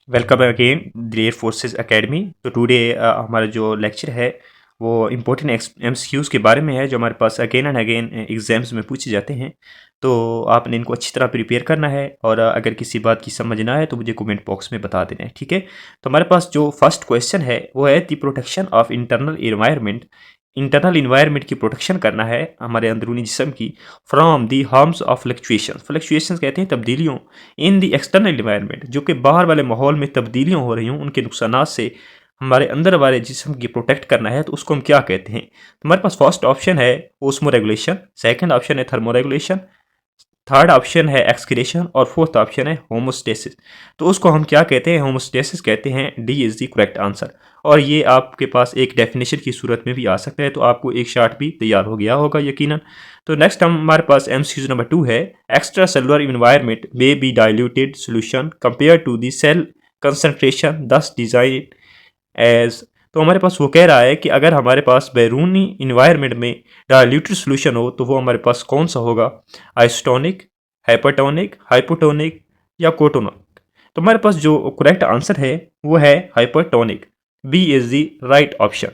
Welcome again the air forces academy. तो today हमारा जो लेक्चर है वो इम्पोर्टेंट एमसीक्यूज़ के बारे में है जो हमारे पास अगेन एंड अगेन एग्जाम्स में पूछे जाते हैं। तो आपने इनको अच्छी तरह प्रिपेयर करना है और अगर किसी बात की समझ ना आए तो मुझे कमेंट बॉक्स में बता देना है, ठीक है। तो हमारे पास जो फर्स्ट क्वेश्चन है वो है the protection of internal environment की प्रोटेक्शन करना है हमारे अंदरूनी जिस्म की from the harms of fluctuation कहते हैं तब्दीलियों इन दी एक्सटर्नल इन्वायरमेंट, जो कि बाहर वाले माहौल में तब्दीलियाँ हो रही हों उनके नुकसानात से हमारे अंदर वाले जिस्म की प्रोटेक्ट करना है। तो उसको हम क्या कहते हैं? तो हमारे पास फर्स्ट ऑप्शन है ओस्मो रेगुलेशन, सेकेंड ऑप्शन है थर्मो रेगुलेशन, थर्ड ऑप्शन है एक्सक्रीशन और फोर्थ ऑप्शन है होमोस्टेसिस। तो उसको हम क्या कहते हैं? होमोस्टेसिस कहते हैं। D is the correct answer. और ये आपके पास एक डेफिनेशन की सूरत में भी आ सकता है, तो आपको एक शार्ट भी तैयार हो गया होगा यकीनन। तो नेक्स्ट हमारे पास एमसीक्यू नंबर 2 है extra cellular environment may be diluted solution compare to the cell concentration thus design as. तो हमारे पास वो कह रहा है कि अगर हमारे पास बैरूनी इन्वायरमेंट में डाइल्यूटेड सोल्यूशन हो तो वो हमारे पास कौन सा होगा? आइसोटोनिक, हाइपरटोनिक, हाइपोटोनिक या कोटोनिक? तो हमारे पास जो करेक्ट आंसर है वो है hypertonic. B is the right option.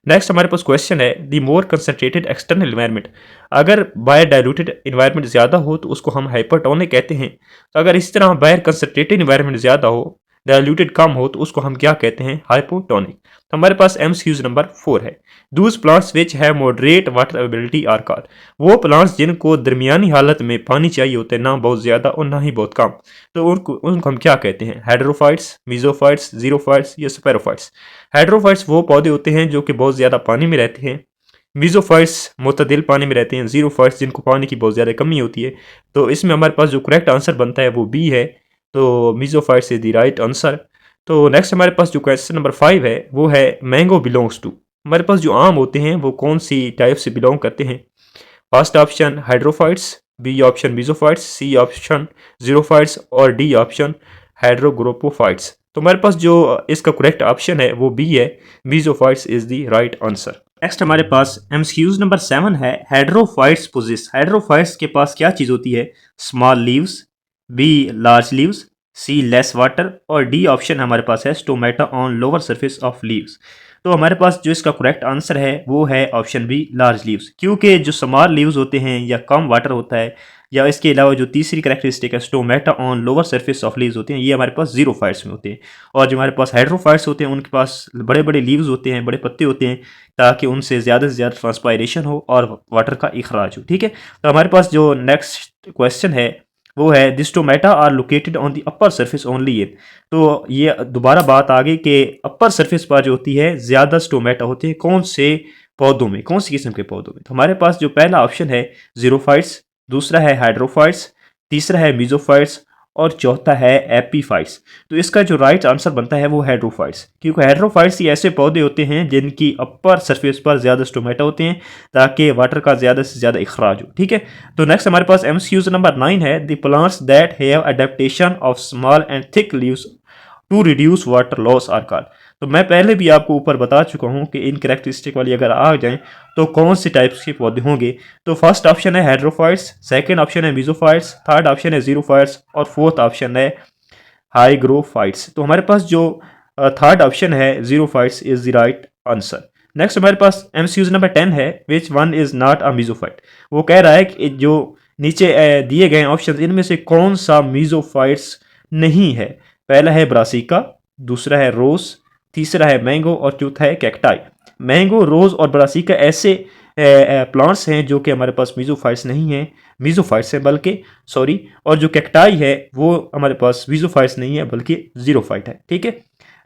Next हमारे पास क्वेश्चन है the more concentrated external environment. अगर बायर डाइल्यूटेड इन्वायरमेंट ज़्यादा हो तो उसको हम हाइपरटोनिक कहते हैं। तो अगर इस तरह बायर कंसनट्रेटेड इन्वायरमेंट ज़्यादा हो, डाइल्यूटेड कम हो, तो उसको हम क्या कहते हैं? हाइपोटोनिक। तो हमारे पास एमसीक्यूज नंबर 4 है दूस प्लांट्स विच है moderate water availability are called. वो प्लांट्स जिनको दरमियानी हालत में पानी चाहिए होता है, ना बहुत ज़्यादा और ना ही बहुत कम, तो उनको हम क्या कहते हैं? हाइड्रोफाइट्स, मीजोफाइट्स, जीरोफाइट्स या स्पेरोफाइट्स। हाइड्रोफाइट्स वो पौधे होते हैं जो कि बहुत ज़्यादा पानी में रहते हैं, मीजोफाइट्स मुतदिल पानी में रहते हैं, जीरोफाइट्स जिनको पानी की बहुत ज़्यादा कमी होती है। तो इसमें हमारे पास जो करेक्ट आंसर बनता है वो बी है। तो mesophytes is the right answer. तो नेक्स्ट हमारे पास जो क्वेश्चन नंबर 5 है वो है मैंगो बिलोंग्स टू। हमारे पास जो आम होते हैं वो कौन सी टाइप से बिलोंग करते हैं? First option hydrophytes, B option mesophytes, C option xerophytes और डी ऑप्शन हाइड्रोग्रोपोफाइट्स। तो हमारे पास जो इसका करेक्ट ऑप्शन है वो बी है, mesophytes is the right answer. Next हमारे पास एमसीक्यूज नंबर 7 है हाइड्रोफाइट्स पोजेस। हाइड्रोफाइट्स के पास क्या चीज़ होती है? Small leaves, B large leaves, C less water और डी ऑप्शन हमारे पास है stomata on lower surface of leaves. तो हमारे पास जो इसका करेक्ट आंसर है वो है ऑप्शन बी लार्ज लीव्स, क्योंकि जो स्मॉल लीव्स होते हैं या कम वाटर होता है, या इसके अलावा जो तीसरी करेक्टरिस्टिक है stomata on lower surface of leaves होते हैं, ये हमारे पास जीरोफाइट्स में होते हैं। और जो हमारे पास हाइड्रोफाइट्स होते हैं उनके पास बड़े बड़े लीव्स होते हैं, बड़े पत्ते होते हैं, ताकि उनसे ज़्यादा से ज़्यादा ट्रांसपायरेशन हो और वाटर का इखराज हो, ठीक है। तो हमारे पास जो नेक्स्ट क्वेश्चन है वो है this stomata are located on the upper surface only in. तो ये दोबारा बात आ गई कि अपर सरफेस पर जो होती है ज़्यादा स्टोमेटा होते हैं कौन से पौधों में, कौन सी किस्म के पौधों में? तो हमारे पास जो पहला ऑप्शन है जीरोफाइट्स, दूसरा है हाइड्रोफाइट्स, तीसरा है मीजोफाइट्स और चौथा है एपीफाइट्स। तो इसका जो राइट आंसर बनता है वो हाइड्रोफाइट्स, क्योंकि हाइड्रोफाइट्स ही ऐसे पौधे होते हैं जिनकी अपर सरफेस पर ज़्यादा स्टोमेटा होते हैं ताकि वाटर का ज़्यादा से ज़्यादा इखराज हो, ठीक है। तो नेक्स्ट हमारे पास एमसीक्यूज नंबर 9 है the plants that have adaptation of small and thick leaves to reduce water loss are called. तो मैं पहले भी आपको ऊपर बता चुका हूँ कि इन करेक्टरिस्टिक वाली अगर आ जाएं तो कौन से टाइप्स के पौधे होंगे। तो फर्स्ट ऑप्शन है हाइड्रोफाइट्स, सेकंड ऑप्शन है मीजोफाइट्स, थर्ड ऑप्शन है जीरोफाइट्स और फोर्थ ऑप्शन है हाइग्रोफाइट्स। तो हमारे पास जो थर्ड ऑप्शन है xerophytes is the right answer. Next हमारे पास एमसीक्यूज नंबर 10 है which one is not a mesophyte. वो कह रहा है कि जो नीचे दिए गए ऑप्शन इनमें से कौन सा मीजोफाइट्स नहीं है? पहला है ब्रासिका, दूसरा है रोज, तीसरा है मैंगो और चौथा है कैक्टाई। मैंगो, रोज और ब्रासिका ऐसे प्लांट्स हैं जो कि हमारे पास मीजोफाइट्स नहीं है, मीजोफाइट्स है बल्कि, सॉरी। और जो कैक्टाई है वो हमारे पास मीजोफाइट्स नहीं है बल्कि जीरोफाइट है, ठीक है।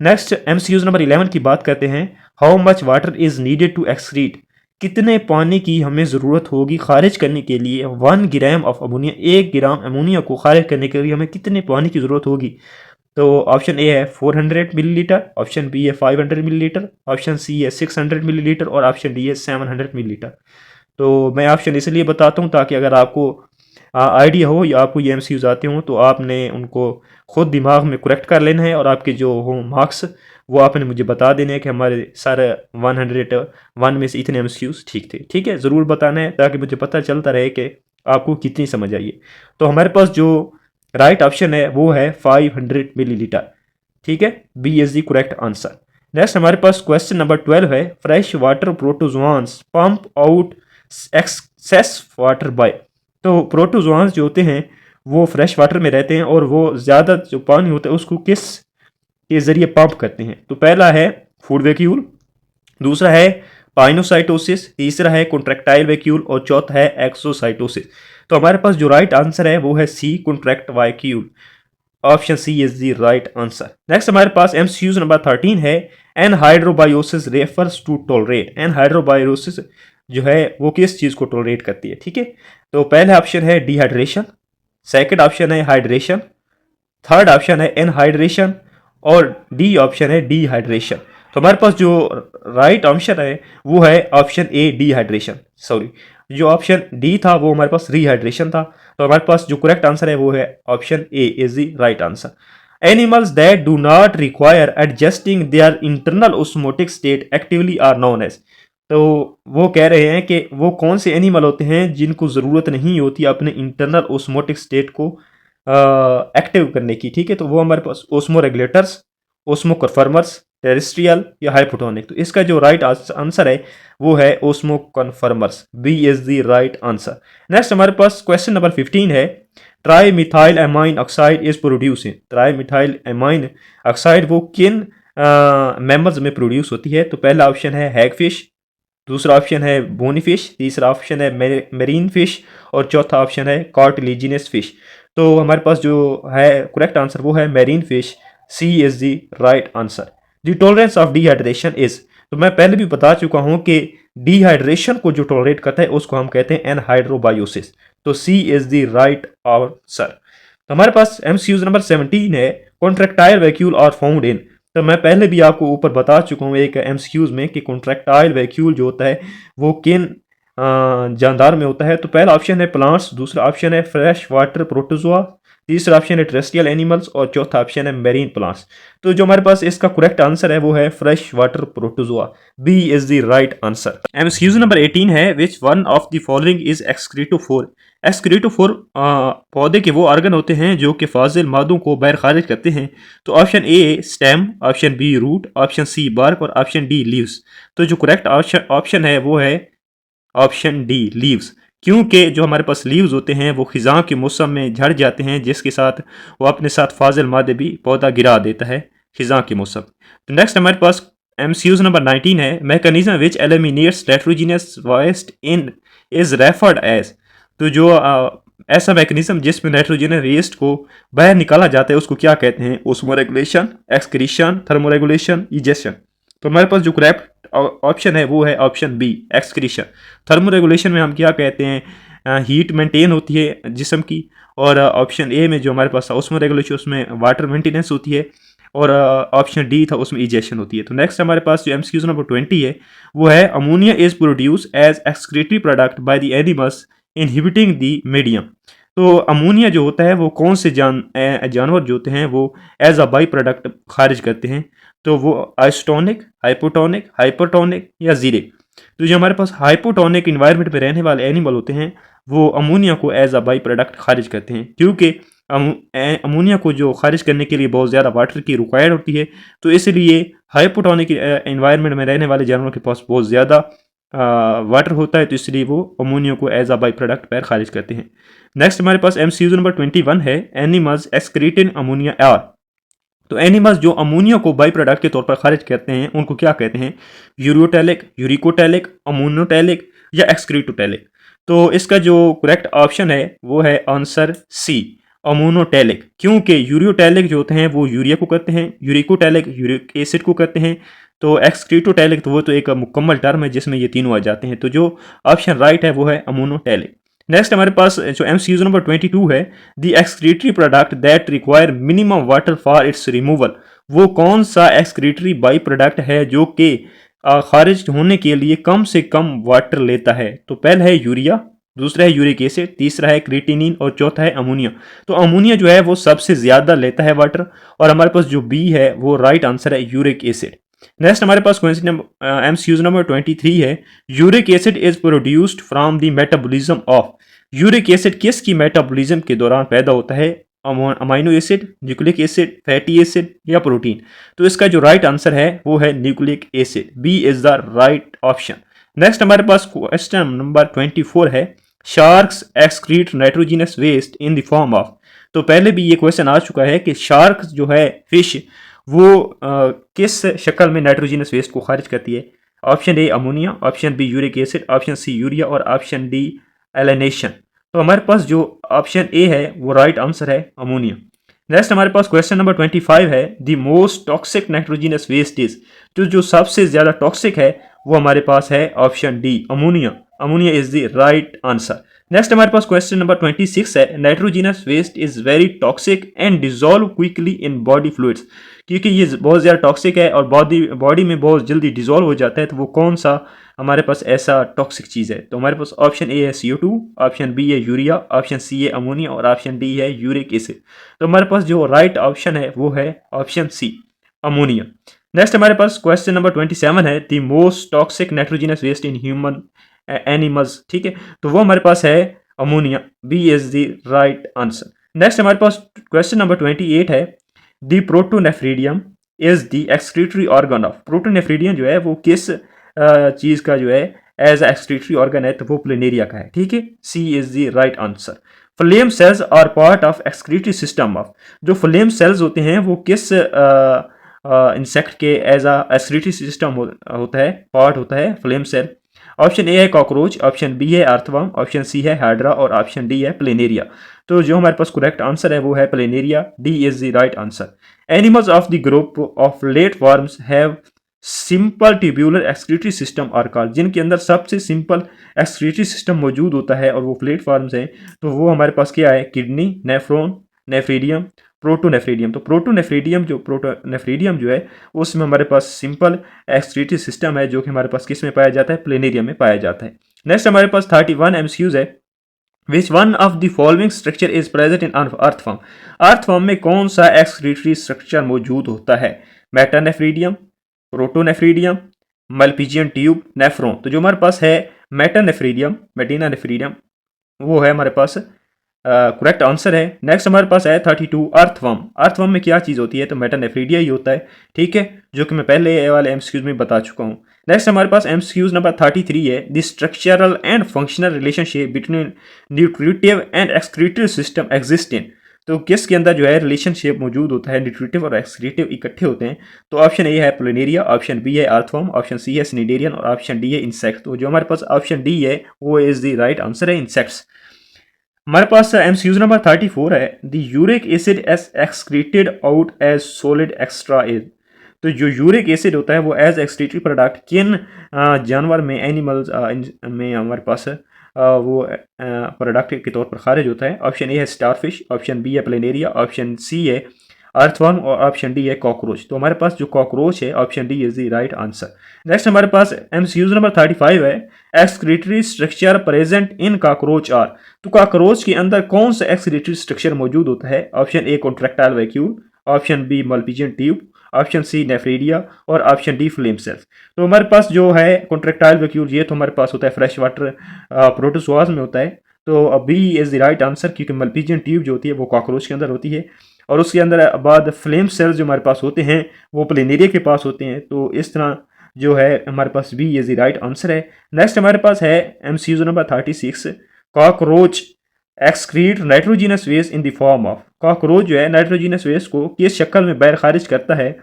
नेक्स्ट एमसीक्यूज नंबर 11 की बात करते हैं how much water is needed to excrete. कितने पानी की हमें ज़रूरत होगी खारिज करने के लिए 1 gram of ammonia, 1 gram ammonia को खारिज करने के लिए हमें कितने पानी की ज़रूरत होगी? तो ऑप्शन ए है 400 मिलीलीटर, ऑप्शन बी है 500 मिलीलीटर, ऑप्शन सी है 600 मिलीलीटर और ऑप्शन डी है 700 मिलीलीटर। तो मैं ऑप्शन इसलिए बताता हूँ ताकि अगर आपको आइडिया हो या आपको ये एमसीक्यूज आते हों तो आपने उनको खुद दिमाग में करेक्ट कर लेना है और आपके जो हो मार्क्स वो आपने मुझे बता देने हैं कि हमारे सारे 101 में से इतने एमसीक्यूज ठीक थे, ठीक है। ज़रूर बताना है ताकि मुझे पता चलता रहे कि आपको कितनी समझ आई है। तो हमारे पास जो राइट ऑप्शन है वो है 500 मिलीलीटर। ठीक है, B is the correct answer. Next हमारे पास क्वेश्चन नंबर 12 है, fresh water protozoans pump out excess water by. तो प्रोटोजोआंस जो होते हैं वो फ्रेश वाटर में रहते हैं और वो ज़्यादा जो पानी होता है उसको किस के ज़रिए पंप करते हैं। तो पहला है फूड वैक्यूल, दूसरा है पाइनोसाइटोसिस, तीसरा है कॉन्ट्रैक्टाइल वैक्यूल और चौथा है एक्सोसाइटोसिस। तो हमारे पास जो राइट आंसर है वो है C, contract vacuole. Option C is the right answer. Next हमारे पास एमसीक्यूज नंबर 13 है, anhydrobiosis refers to tolerate. Anhydrobiosis जो है वो किस चीज को टॉलरेट करती है, ठीक है। तो पहला ऑप्शन है डिहाइड्रेशन, सेकंड ऑप्शन है हाइड्रेशन, थर्ड ऑप्शन है एनहाइड्रेशन और डी ऑप्शन है डिहाइड्रेशन। तो हमारे पास जो राइट आंसर है वो है ऑप्शन ए डिहाइड्रेशन, सॉरी जो ऑप्शन डी था वो हमारे पास रिहाइड्रेशन था। तो हमारे पास जो करेक्ट आंसर है वो है option A is the right answer. Animals that do not require adjusting their internal osmotic state actively are known as. तो वो कह रहे हैं कि वो कौन से एनिमल होते हैं जिनको ज़रूरत नहीं होती अपने इंटरनल ऑस्मोटिक स्टेट को एक्टिव करने की, ठीक है। तो वो हमारे पास osmoregulators, osmoconformers, terrestrial या हाइपोटोनिक। तो इसका जो राइट आंसर है वो है osmoconformers, B is the right answer. Next हमारे पास क्वेश्चन नंबर 15 है, trimethylamine oxide is produce. Trimethylamine oxide वो किन मैमल्स में प्रोड्यूस होती है। तो पहला ऑप्शन है हैगफिश, दूसरा ऑप्शन है बोनीफिश, तीसरा ऑप्शन है मेरीन फिश और चौथा ऑप्शन है कार्टिलेजिनस फिश। तो हमारे पास जो है करेक्ट आंसर वो है marine fish, C is the right answer. The tolerance of dehydration is, तो मैं पहले भी बता चुका हूं कि डिहाइड्रेशन को जो टॉलरेट करता है उसको हम कहते हैं एनहाइड्रोबायोसिस। तो C is the right answer. तो हमारे पास एमसीक्यूज नंबर 17 है, contractile vacuole are found in. तो मैं पहले भी आपको ऊपर बता चुका हूँ एक एमसीक्यूज में कि कॉन्ट्रैक्टाइल वैक्यूल जो होता है वो किन जानदार में होता है। तो पहला ऑप्शन है प्लांट्स, दूसरा ऑप्शन है फ्रेश वाटर प्रोटोजोआ, तीसरा ऑप्शन है टेरेस्ट्रियल एनिमल्स और चौथा ऑप्शन है मेरीन प्लांट्स। तो जो हमारे पास इसका करेक्ट आंसर है वो है fresh water protozoa, B is the right answer. MCQs number 18 है, which one of the following is excretophore. Excretophore पौधे के वो ऑर्गन होते हैं जो कि फाजिल मादों को बाहर खारिज करते हैं। तो option A stem, option B root, option C bark और ऑप्शन डी लीव्स। तो जो करेक्ट ऑप्शन है वो है ऑप्शन डी लीव्स, क्योंकि जो हमारे पास लीव्स होते हैं वो खिज़ां के मौसम में झड़ जाते हैं जिसके साथ वो अपने साथ फाजिल मादे भी पौधा गिरा देता है खिज़ां के मौसम। तो नेक्स्ट हमारे पास एमसीक्यूज नंबर 19 है, mechanism which eliminates nitrogenous waste in is referred as. तो जो ऐसा मैकेनिज्म जिसमें नाइट्रोजन वेस्ट को बाहर निकाला जाता है उसको क्या कहते हैं, osmoregulation, excretion, thermoregulation, egestion. तो हमारे पास जो करेक्ट ऑप्शन है वो है option B excretion. Thermoregulation में हम क्या कहते हैं, हीट मेंटेन होती है जिस्म की, और ऑप्शन ए में जो हमारे पास ओस्मो रेगुलेशन उसमें वाटर मेंटेनेंस होती है, और ऑप्शन डी था उसमें इजेशन होती है। तो नेक्स्ट हमारे पास जो एमसीक्यूज नंबर 20 है वो है, ammonia is produce as excretory product by the animals inhibiting the medium. तो अमोनिया जो होता है वो कौन से जानवर जो होते हैं वो एज अ बाई प्रोडक्ट खारिज करते हैं। तो वो आइसोटोनिक, हाइपोटोनिक, हाइपरटोनिक या जीरे। तो जो हमारे पास हाइपोटोनिक इन्वायरमेंट में रहने वाले एनिमल होते हैं वो अमोनिया को एज अ बाई प्रोडक्ट खारिज करते हैं, क्योंकि अमोनिया को जो खारिज करने के लिए बहुत ज़्यादा वाटर की रिक्वायर्ड होती है। तो इसलिए हाइपोटोनिक इन्वायरमेंट में रहने वाले जानवरों के पास बहुत ज़्यादा वाटर होता है, तो इसलिए वो अमोनिया को एज अ बाई प्रोडक्ट पर खारिज करते हैं। नेक्स्ट हमारे पास एमसीक्यू नंबर 21 है, एनिमल्स एक्सक्रीटिंग अमोनिया आर। तो एनिमल्स जो अमोनिया को बाई प्रोडक्ट के तौर पर खारिज करते हैं उनको क्या कहते हैं, यूरियोटैलिक, यूरिकोटैलिक, अमोनोटैलिक या एक्सक्रीटोटैलिक। तो इसका जो करेक्ट ऑप्शन है वो है आंसर सी, अमोनोटैलिक, क्योंकि यूरियोटैलिक जो होते हैं वो यूरिया को करते हैं, यूरिकोटैलिक यूरिक एसिड को करते हैं, तो एक्सक्रीटोटैलिक तो वो तो एक मुकम्मल टर्म है जिसमें ये तीनों आ जाते हैं। तो जो ऑप्शन राइट है वो है अमोनोटैलिक। नेक्स्ट हमारे पास जो एमसीक्यू नंबर 22 है, the excretory product that require minimum water for its removal. वो कौन सा एक्सक्रीटरी बाई प्रोडक्ट है जो कि खारिज होने के लिए कम से कम वाटर लेता है। तो पहला है यूरिया, दूसरा है यूरिक एसिड, तीसरा है क्रिएटिनिन और चौथा है अमोनिया। तो अमोनिया जो है वो सबसे ज़्यादा लेता है वाटर, और हमारे पास जो बी है वो राइट आंसर है यूरिक एसिड। नेक्स्ट हमारे पास क्वेश्चन एमसीक्यू नंबर 23 है, uric acid is produced from the metabolism of. Uric acid किसकी मेटाबॉलिज्म के दौरान पैदा होता है, amino acid, nucleic acid, fatty acid या प्रोटीन? तो इसका जो राइट आंसर है वो है nucleic acid. B is the right option. Next हमारे पास क्वेश्चन नंबर 24 है, sharks excrete nitrogenous waste in the form of. तो पहले भी ये क्वेश्चन आ चुका है कि शार्क जो है फिश वो किस शक्ल में नाइट्रोजिनस वेस्ट को खारिज करती है? Option A ammonia, option B uric acid, option C urea और ऑप्शन डी एलिनेशन। तो हमारे पास जो ऑप्शन ए है वो राइट आंसर है अमोनिया। नेक्स्ट हमारे पास क्वेश्चन नंबर 25 है, the most toxic nitrogenous waste is. तो जो सबसे ज्यादा टॉक्सिक है वो हमारे पास है option D ammonia. Ammonia is the right answer. Next हमारे पास क्वेश्चन नंबर 26 है, nitrogenous waste is very toxic and dissolve quickly in body fluids. क्योंकि ये बहुत ज़्यादा टॉक्सिक है और बॉडी में बहुत जल्दी डिजोल्व हो जाता है, तो वो कौन सा हमारे पास ऐसा टॉक्सिक चीज़ है? तो हमारे पास ऑप्शन ए है CO2, ऑप्शन बी है यूरिया, ऑप्शन सी है अमोनिया और ऑप्शन डी है यूरिक एसिड। तो हमारे पास जो राइट ऑप्शन है वो है ऑप्शन सी अमोनिया। नेक्स्ट हमारे पास क्वेश्चन नंबर 27 है, the most toxic nitrogenous waste in human animals. ठीक है, तो वो हमारे पास है ammonia. B is the right answer. Next हमारे पास क्वेश्चन नंबर 28 है, the protonephridium is the excretory organ of. Protonephridium जो है वो किस चीज़ का जो है एज एक्सक्रीटरी ऑर्गन है? तो वो प्लेनेरिया का है। ठीक है, C is the right answer. Flame cells are part of excretory system of. जो फ्लेम सेल्स होते हैं वो किस इंसेक्ट के एज एक्सक्रीटरी सिस्टम होता है, पार्ट होता है फ्लेम सेल? ऑप्शन ए है कॉकरोच, ऑप्शन बी है अर्थवर्म, ऑप्शन सी है हाइड्रा और ऑप्शन डी है प्लेनेरिया। तो जो हमारे पास करेक्ट आंसर है वो है planaria. D is the right answer. Animals of the group of platforms have simple tubular excretory system are called. जिनके अंदर सबसे सिंपल एक्सक्रीटरी सिस्टम मौजूद होता है और वो प्लेटफॉर्म्स हैं, तो वो हमारे पास क्या है? Kidney, nephron, nephridium, protonephridium. तो प्रोटोनेफ्रीडियम जो है उसमें हमारे पास सिंपल एक्सक्रीटरी सिस्टम है, जो कि हमारे पास किस में पाया जाता है? प्लेनेरियम में पाया जाता है। नेक्स्ट हमारे पास 31 MCQs है, which one of the following structure is present in earthworm. Earthworm में कौन सा एक्सक्रीटरी स्ट्रक्चर मौजूद होता है? मेटानेफ्रीडियम, प्रोटोनेफ्रीडियम, मल्पीजियन ट्यूब, नेफ्रॉन। तो जो हमारे पास है मेटानेफ्रीडियम वो है हमारे पास करेक्ट आंसर है। नेक्स्ट हमारे पास है 32 अर्थवर्म। अर्थवर्म में क्या चीज़ होती है? तो मेटानेफ्रीडिया ही होता है। ठीक है, जो कि मैं पहले वाले एमसीक्यूज में बता चुका हूँ। नेक्स्ट हमारे पास एमसीक्यूज नंबर 33 है, the structural and functional relationship between nutritive and excretive system exist in. तो किसके अंदर जो है रिलेशनशिप मौजूद होता है? न्यूट्रिटिव और एक्सक्रीटिव इकट्ठे होते हैं। तो ऑप्शन ए है प्लेनेरिया, ऑप्शन बी है अर्थवर्म, ऑप्शन सी है स्निडेरियन और ऑप्शन डी है इंसेक्ट। तो जो हमारे पास ऑप्शन डी है वो इज द राइट आंसर है, इंसेक्ट्स। हमारे पास एमसीक्यूज नंबर 34 है, the uric acid as excreted out as solid extra as. तो जो यूरिक एसिड होता है वो एज एक्सक्रीटरी प्रोडक्ट किन जानवर में, एनिमल्स में हमारे पास वो प्रोडक्ट के तौर पर खारिज होता है? ऑप्शन ए है स्टारफिश, ऑप्शन बी है प्लेनेरिया, ऑप्शन सी है अर्थवर्म और ऑप्शन डी है कॉकरोच। तो हमारे पास जो कॉकरोच है option D is the right answer. Next हमारे पास एमसीक्यूज नंबर 35 है, excretory structure present in cockroach are. तो कॉकरोच के अंदर कौन सा एक्सक्रीटरी स्ट्रक्चर मौजूद होता है? Option A contractile vacuole, option B malpighian tube, option C nephridia और ऑप्शन डी फ्लेम सेल्स। तो हमारे पास जो है कॉन्ट्रैक्टाइल वैक्यूल ये तो हमारे पास होता है फ्रेश वाटर प्रोटोजोआज में होता है। तो B is the right answer, क्योंकि मल्पीजियन ट्यूब जो होती है वो कॉकरोच के अंदर होती है और उसके अंदर बाद फ्लेम सेल्स जो हमारे पास होते हैं वो प्लेनेरिया के पास होते हैं। तो इस तरह जो है हमारे पास B is the right answer है। नेक्स्ट हमारे पास है MCQ number 36, cockroach excrete nitrogenous waste in the form of. Cockroach जो है नाइट्रोजिनस वेस्ट को किस शक्ल में बाहर खारिज करता है?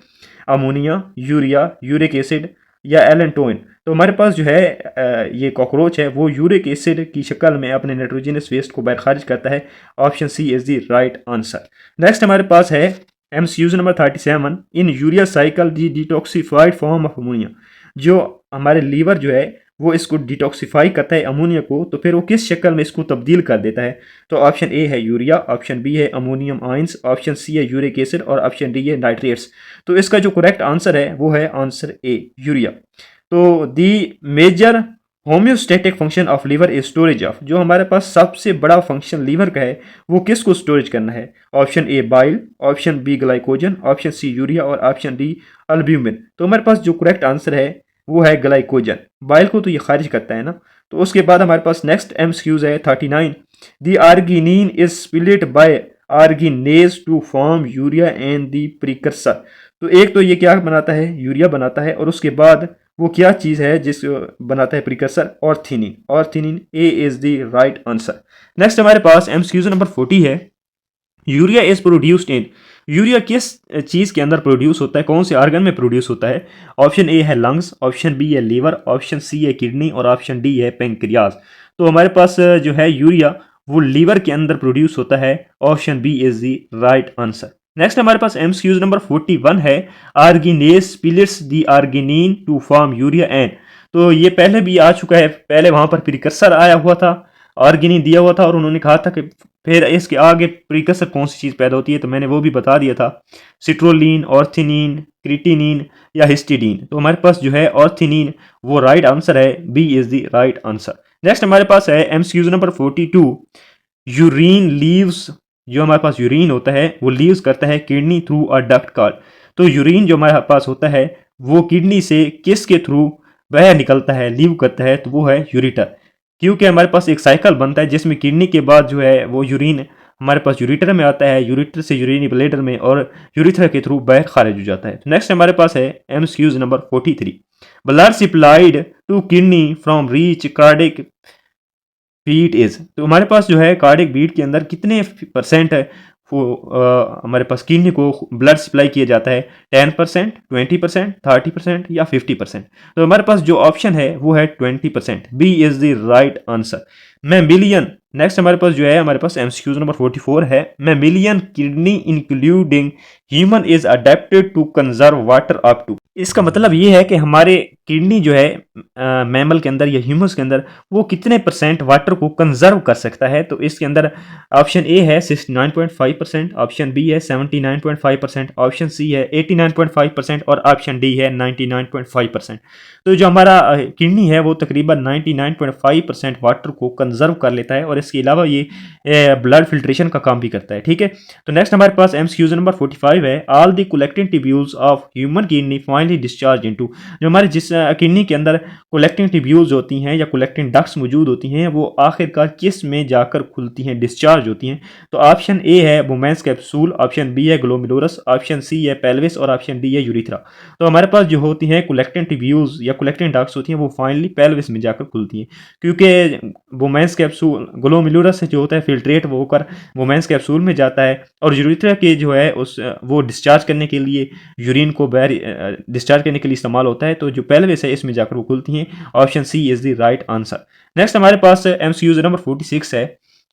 अमोनिया, यूरिया, यूरिक एसिड या एलेंटोइन। तो हमारे पास जो है ये कॉकरोच है वो यूरिक एसिड की शक्ल में अपने नाइट्रोजिनस वेस्ट को बाहर खारिज करता है। Option C is the right answer. Next हमारे पास है MCQ number 37, in urea cycle the detoxified form of ammonia. जो हमारे लीवर जो है वो इसको डिटॉक्सिफाई करता है अमोनिया को, तो फिर वो किस शक्ल में इसको तब्दील कर देता है? तो ऑप्शन ए है यूरिया, ऑप्शन बी है अमोनियम आयंस, ऑप्शन सी है यूरिक एसिड और ऑप्शन डी है नाइट्रेट्स। तो इसका जो करेक्ट आंसर है वो है आंसर ए यूरिया। तो the major homeostatic function of liver is storage of. जो हमारे पास सबसे बड़ा फंक्शन लीवर का है वो किसको स्टोरेज करना है? Option A bile, option B glycogen, option C urea और ऑप्शन डी अल्ब्यूमिन। तो हमारे पास जो करेक्ट आंसर है वो है ग्लाइकोजन। बाइल को तो ये खारिज करता है ना। तो उसके बाद हमारे पास नेक्स्ट एमसीक्यूज है 39, the arginine is split by arginase to form urea and the precursor. तो एक तो ये क्या बनाता है, यूरिया बनाता है, और उसके बाद वो क्या चीज़ है जिस बनाता है precursor, ornithine. Ornithine, A is the right answer. Next हमारे पास एमसीक्यूज नंबर 40 है। Urea is produced in, urea किस चीज़ के अंदर प्रोड्यूस होता है, कौन से आर्गन में प्रोड्यूस होता है? ऑप्शन ए है लंग्स, ऑप्शन बी है लीवर, ऑप्शन सी है किडनी और ऑप्शन डी है पेंक्रियाज। तो हमारे पास जो है यूरिया वो लीवर के अंदर प्रोड्यूस होता है। Option B is the right answer. Next हमारे पास एमसीक्यूज नंबर 41 है। Arginase splits the arginine to form urea and, तो ये पहले भी आ चुका है, पहले वहां पर प्रिकर्सर आया हुआ था, आर्गिनिन दिया हुआ था, और उन्होंने कहा था कि फिर इसके आगे प्रीकसर कौन सी चीज़ पैदा होती है, तो मैंने वो भी बता दिया था, सिट्रोलिन, ऑर्थिनिन, क्रिटिनिन या हिस्टिडीन। तो हमारे पास जो है ऑर्थिनिन वो राइट आंसर है, B is the right answer. Next हमारे पास है एमसीक्यूज नंबर 42। यूरिन लीव्स, जो हमारे पास यूरिन होता है वो लीव्स करता है kidney through a duct call. तो यूरिन जो हमारे पास होता है वो किडनी से किसके थ्रू वह निकलता है, लीव करता है, तो वो है यूरिटर। क्योंकि हमारे पास एक साइकिल बनता है जिसमें किडनी के बाद जो है वो यूरिन हमारे पास यूरिटर में आता है, यूरिटर से यूरिनी ब्लेडर में, और यूरिथ्रा के थ्रू बाहर खारिज हो जाता है। तो नेक्स्ट हमारे पास है MCQs number 43। Blood supplied to kidney from reach cardiac beat is, तो हमारे पास जो है कार्डिक बीट के अंदर कितने परसेंट है वो हमारे पास किडनी को ब्लड सप्लाई किया जाता है? 10%, 20%, 30% या 50%। तो हमारे पास जो ऑप्शन है वो है 20%, B is the right answer. Mammalian, next हमारे पास जो है हमारे पास एमसीक्यूज नंबर 44 है। Mammalian kidney including human is adapted to conserve water up to, इसका मतलब ये है कि हमारे किडनी जो है मैमल के अंदर या ह्यूमंस के अंदर वो कितने परसेंट वाटर को कंजर्व कर सकता है? तो इसके अंदर ऑप्शन ए है 69.5%, ऑप्शन बी है 79.5%, ऑप्शन सी है 89.5% और ऑप्शन डी है 99.5%। तो जो हमारा किडनी है वो तकरीबन 99.5% वाटर को कंजर्व कर लेता है, और इसके अलावा ये ब्लड फिल्ट्रेशन का काम भी करता है। ठीक है, तो नेक्स्ट हमारे पास एमसीक्यूज नंबर 45 है। All the collecting tubules of human kidney finally discharge into, जो हमारे जिस किडनी के अंदर कलेक्टिंग ट्यूब्यूल्स होती हैं या कलेक्टिंग डक्ट्स मौजूद होती हैं वो आखिरकार किस में जाकर खुलती हैं, डिस्चार्ज होती हैं? तो ऑप्शन ए है बुमेंस कैप्सूल, ऑप्शन बी है ग्लोमेरुलस, ऑप्शन सी है पेल्विस और ऑप्शन डी है यूरिथ्रा। तो हमारे पास जो होती हैं कलेक्टिंग ट्यूब्यूल्स या कलेक्टिंग डक्ट्स होती हैं वो फाइनली पेल्विस में जाकर खुलती हैं, क्योंकि बुमेंस कैप्सूल ग्लोमेरुलस से जो होता है फिल्ट्रेट वो होकर वुमेन्स कैप्सूल में जाता है, और यूरिथ्रा के जो है उस वो डिस्चार्ज करने के लिए यूरिन को बाहर डिस्चार्ज करने के लिए इस्तेमाल होता है। तो जो पेल्विस है इसमें जाकर वो खुलती हैं। Option C is the right answer. Next हमारे पास एमसीक्यूज नंबर 46 है।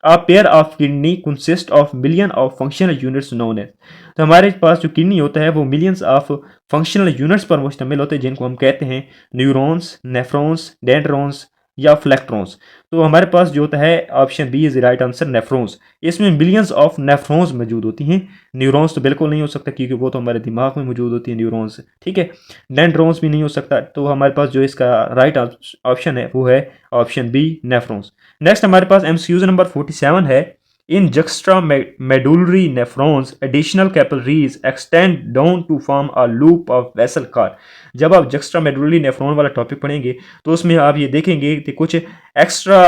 A pair of kidney consist of million of functional units known as, तो हमारे पास जो किडनी होता है वो मिलियंस ऑफ फंक्शनल यूनिट्स पर मुश्तमिल होते हैं, जिनको हम कहते हैं न्यूरॉन्स, नेफ्रॉन्स, डेंड्रॉन्स या फ्लैक्ट्रॉन्स। तो हमारे पास जो होता है option B is right answer, nephrons. इसमें मिलियंस ऑफ नेफ्रॉन्स मौजूद होती हैं। न्यूरॉन्स तो बिल्कुल नहीं हो सकता क्योंकि वो तो हमारे दिमाग में मौजूद होती है न्यूरॉन्स। ठीक है, डेंड्रॉन्स भी नहीं हो सकता। तो हमारे पास जो इसका राइट ऑप्शन है वो है ऑप्शन बी, नेफ्रॉन्स। नेक्स्ट हमारे पास एमसीक्यूज नंबर 47 है। In juxtamedullary nephrons additional capillaries extend down to form a loop of vessel called. जब आप जक्स्ट्रा मेडुलरी नेफ्रॉन वाला टॉपिक पढ़ेंगे तो उसमें आप ये देखेंगे कि कुछ एक्स्ट्रा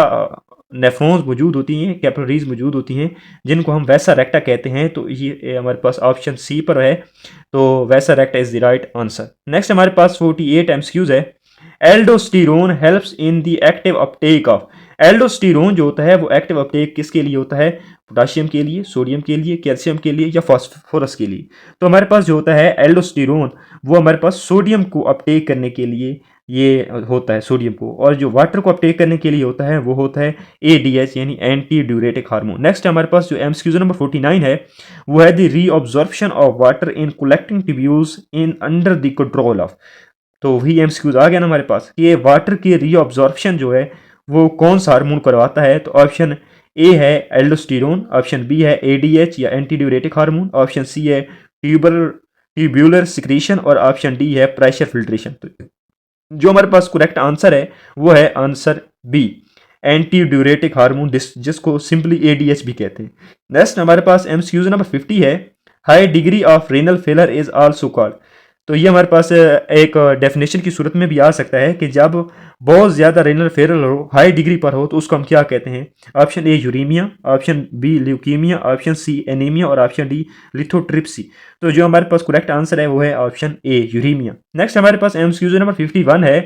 नेफ्रॉन्स मौजूद होती हैं, कैपिलरीज मौजूद होती हैं, जिनको हम वैसा रेक्टा कहते हैं। तो ये हमारे पास ऑप्शन सी पर है, तो वैसा रेक्टा is the right answer. Next हमारे पास 48 एमसीक्यूज है। Aldosterone helps in the active Uptake of, aldosterone जो होता है वो एक्टिव अपटेक किसके लिए होता है? पोटाशियम के लिए, सोडियम के लिए, कैल्शियम के लिए या फास्फोरस के लिए? तो हमारे पास जो होता है एल्डोस्टेरोन वो हमारे पास सोडियम को अपटेक करने के लिए ये होता है, सोडियम को, और जो वाटर को अपटेक करने के लिए होता है वो होता है एडीएच यानी एंटी ड्यूरेटिक हार्मोन। नेक्स्ट हमारे पास जो एमसीक्यूज नंबर 49 है वो है the reabsorption of water in collecting tubules in under the control of. तो वही एमसीक्यूज आ गया ना हमारे पास कि वाटर की रीअब्जॉर्प्शन जो है वो कौन सा हार्मोन करवाता है? तो ऑप्शन ए है एल्डोस्टेरोन, ऑप्शन बी है एडीएच या anti diuretic hormone, option C है ट्यूब्यूलर सिक्रीशन और ऑप्शन डी है प्रेशर फिल्ट्रेशन। तो जो हमारे पास करेक्ट आंसर है वो है answer B, anti diuretic hormone, जिसको सिंपली एडीएच भी कहते हैं। नेक्स्ट हमारे पास एमसीक्यूज नंबर 50 है। High degree of renal failure is also called, तो ये हमारे पास एक डेफिनेशन की सूरत में भी आ सकता है कि जब बहुत ज़्यादा रेनल फेरल हो, हाई डिग्री पर हो, तो उसको हम क्या कहते हैं? Option A uraemia, option B leukaemia, option C anaemia और ऑप्शन डी लिथोट्रिप्सी। तो जो हमारे पास करेक्ट आंसर है वो है ऑप्शन ए यूरेमिया। नेक्स्ट हमारे पास एमसीक्यू नंबर 51 है,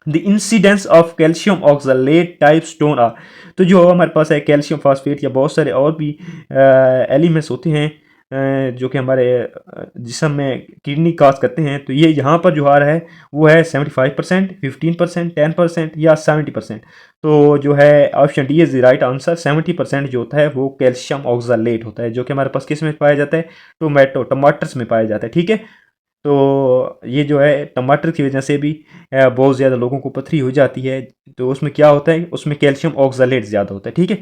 the incidence of calcium oxalate type stone are. तो जो हमारे पास है कैल्शियम फास्फेट या बहुत सारे और भी एलिमेंट्स होते हैं जो कि हमारे जिस्म में किडनी काज करते हैं, तो ये यहाँ पर जो आ रहा है वो है 75%, 15%, 10% या 70%। तो जो है option D is the right answer. 70% जो होता है वो कैल्शियम ऑक्सलेट होता है, जो कि हमारे पास किस में पाया जाता है? टमाटर्स में पाया जाता है। ठीक है, तो ये जो है टमाटर की वजह से भी बहुत ज़्यादा लोगों को पथरी हो जाती है। तो उसमें क्या होता है? उसमें कैल्शियम ऑक्सलेट ज़्यादा होता है। ठीक है,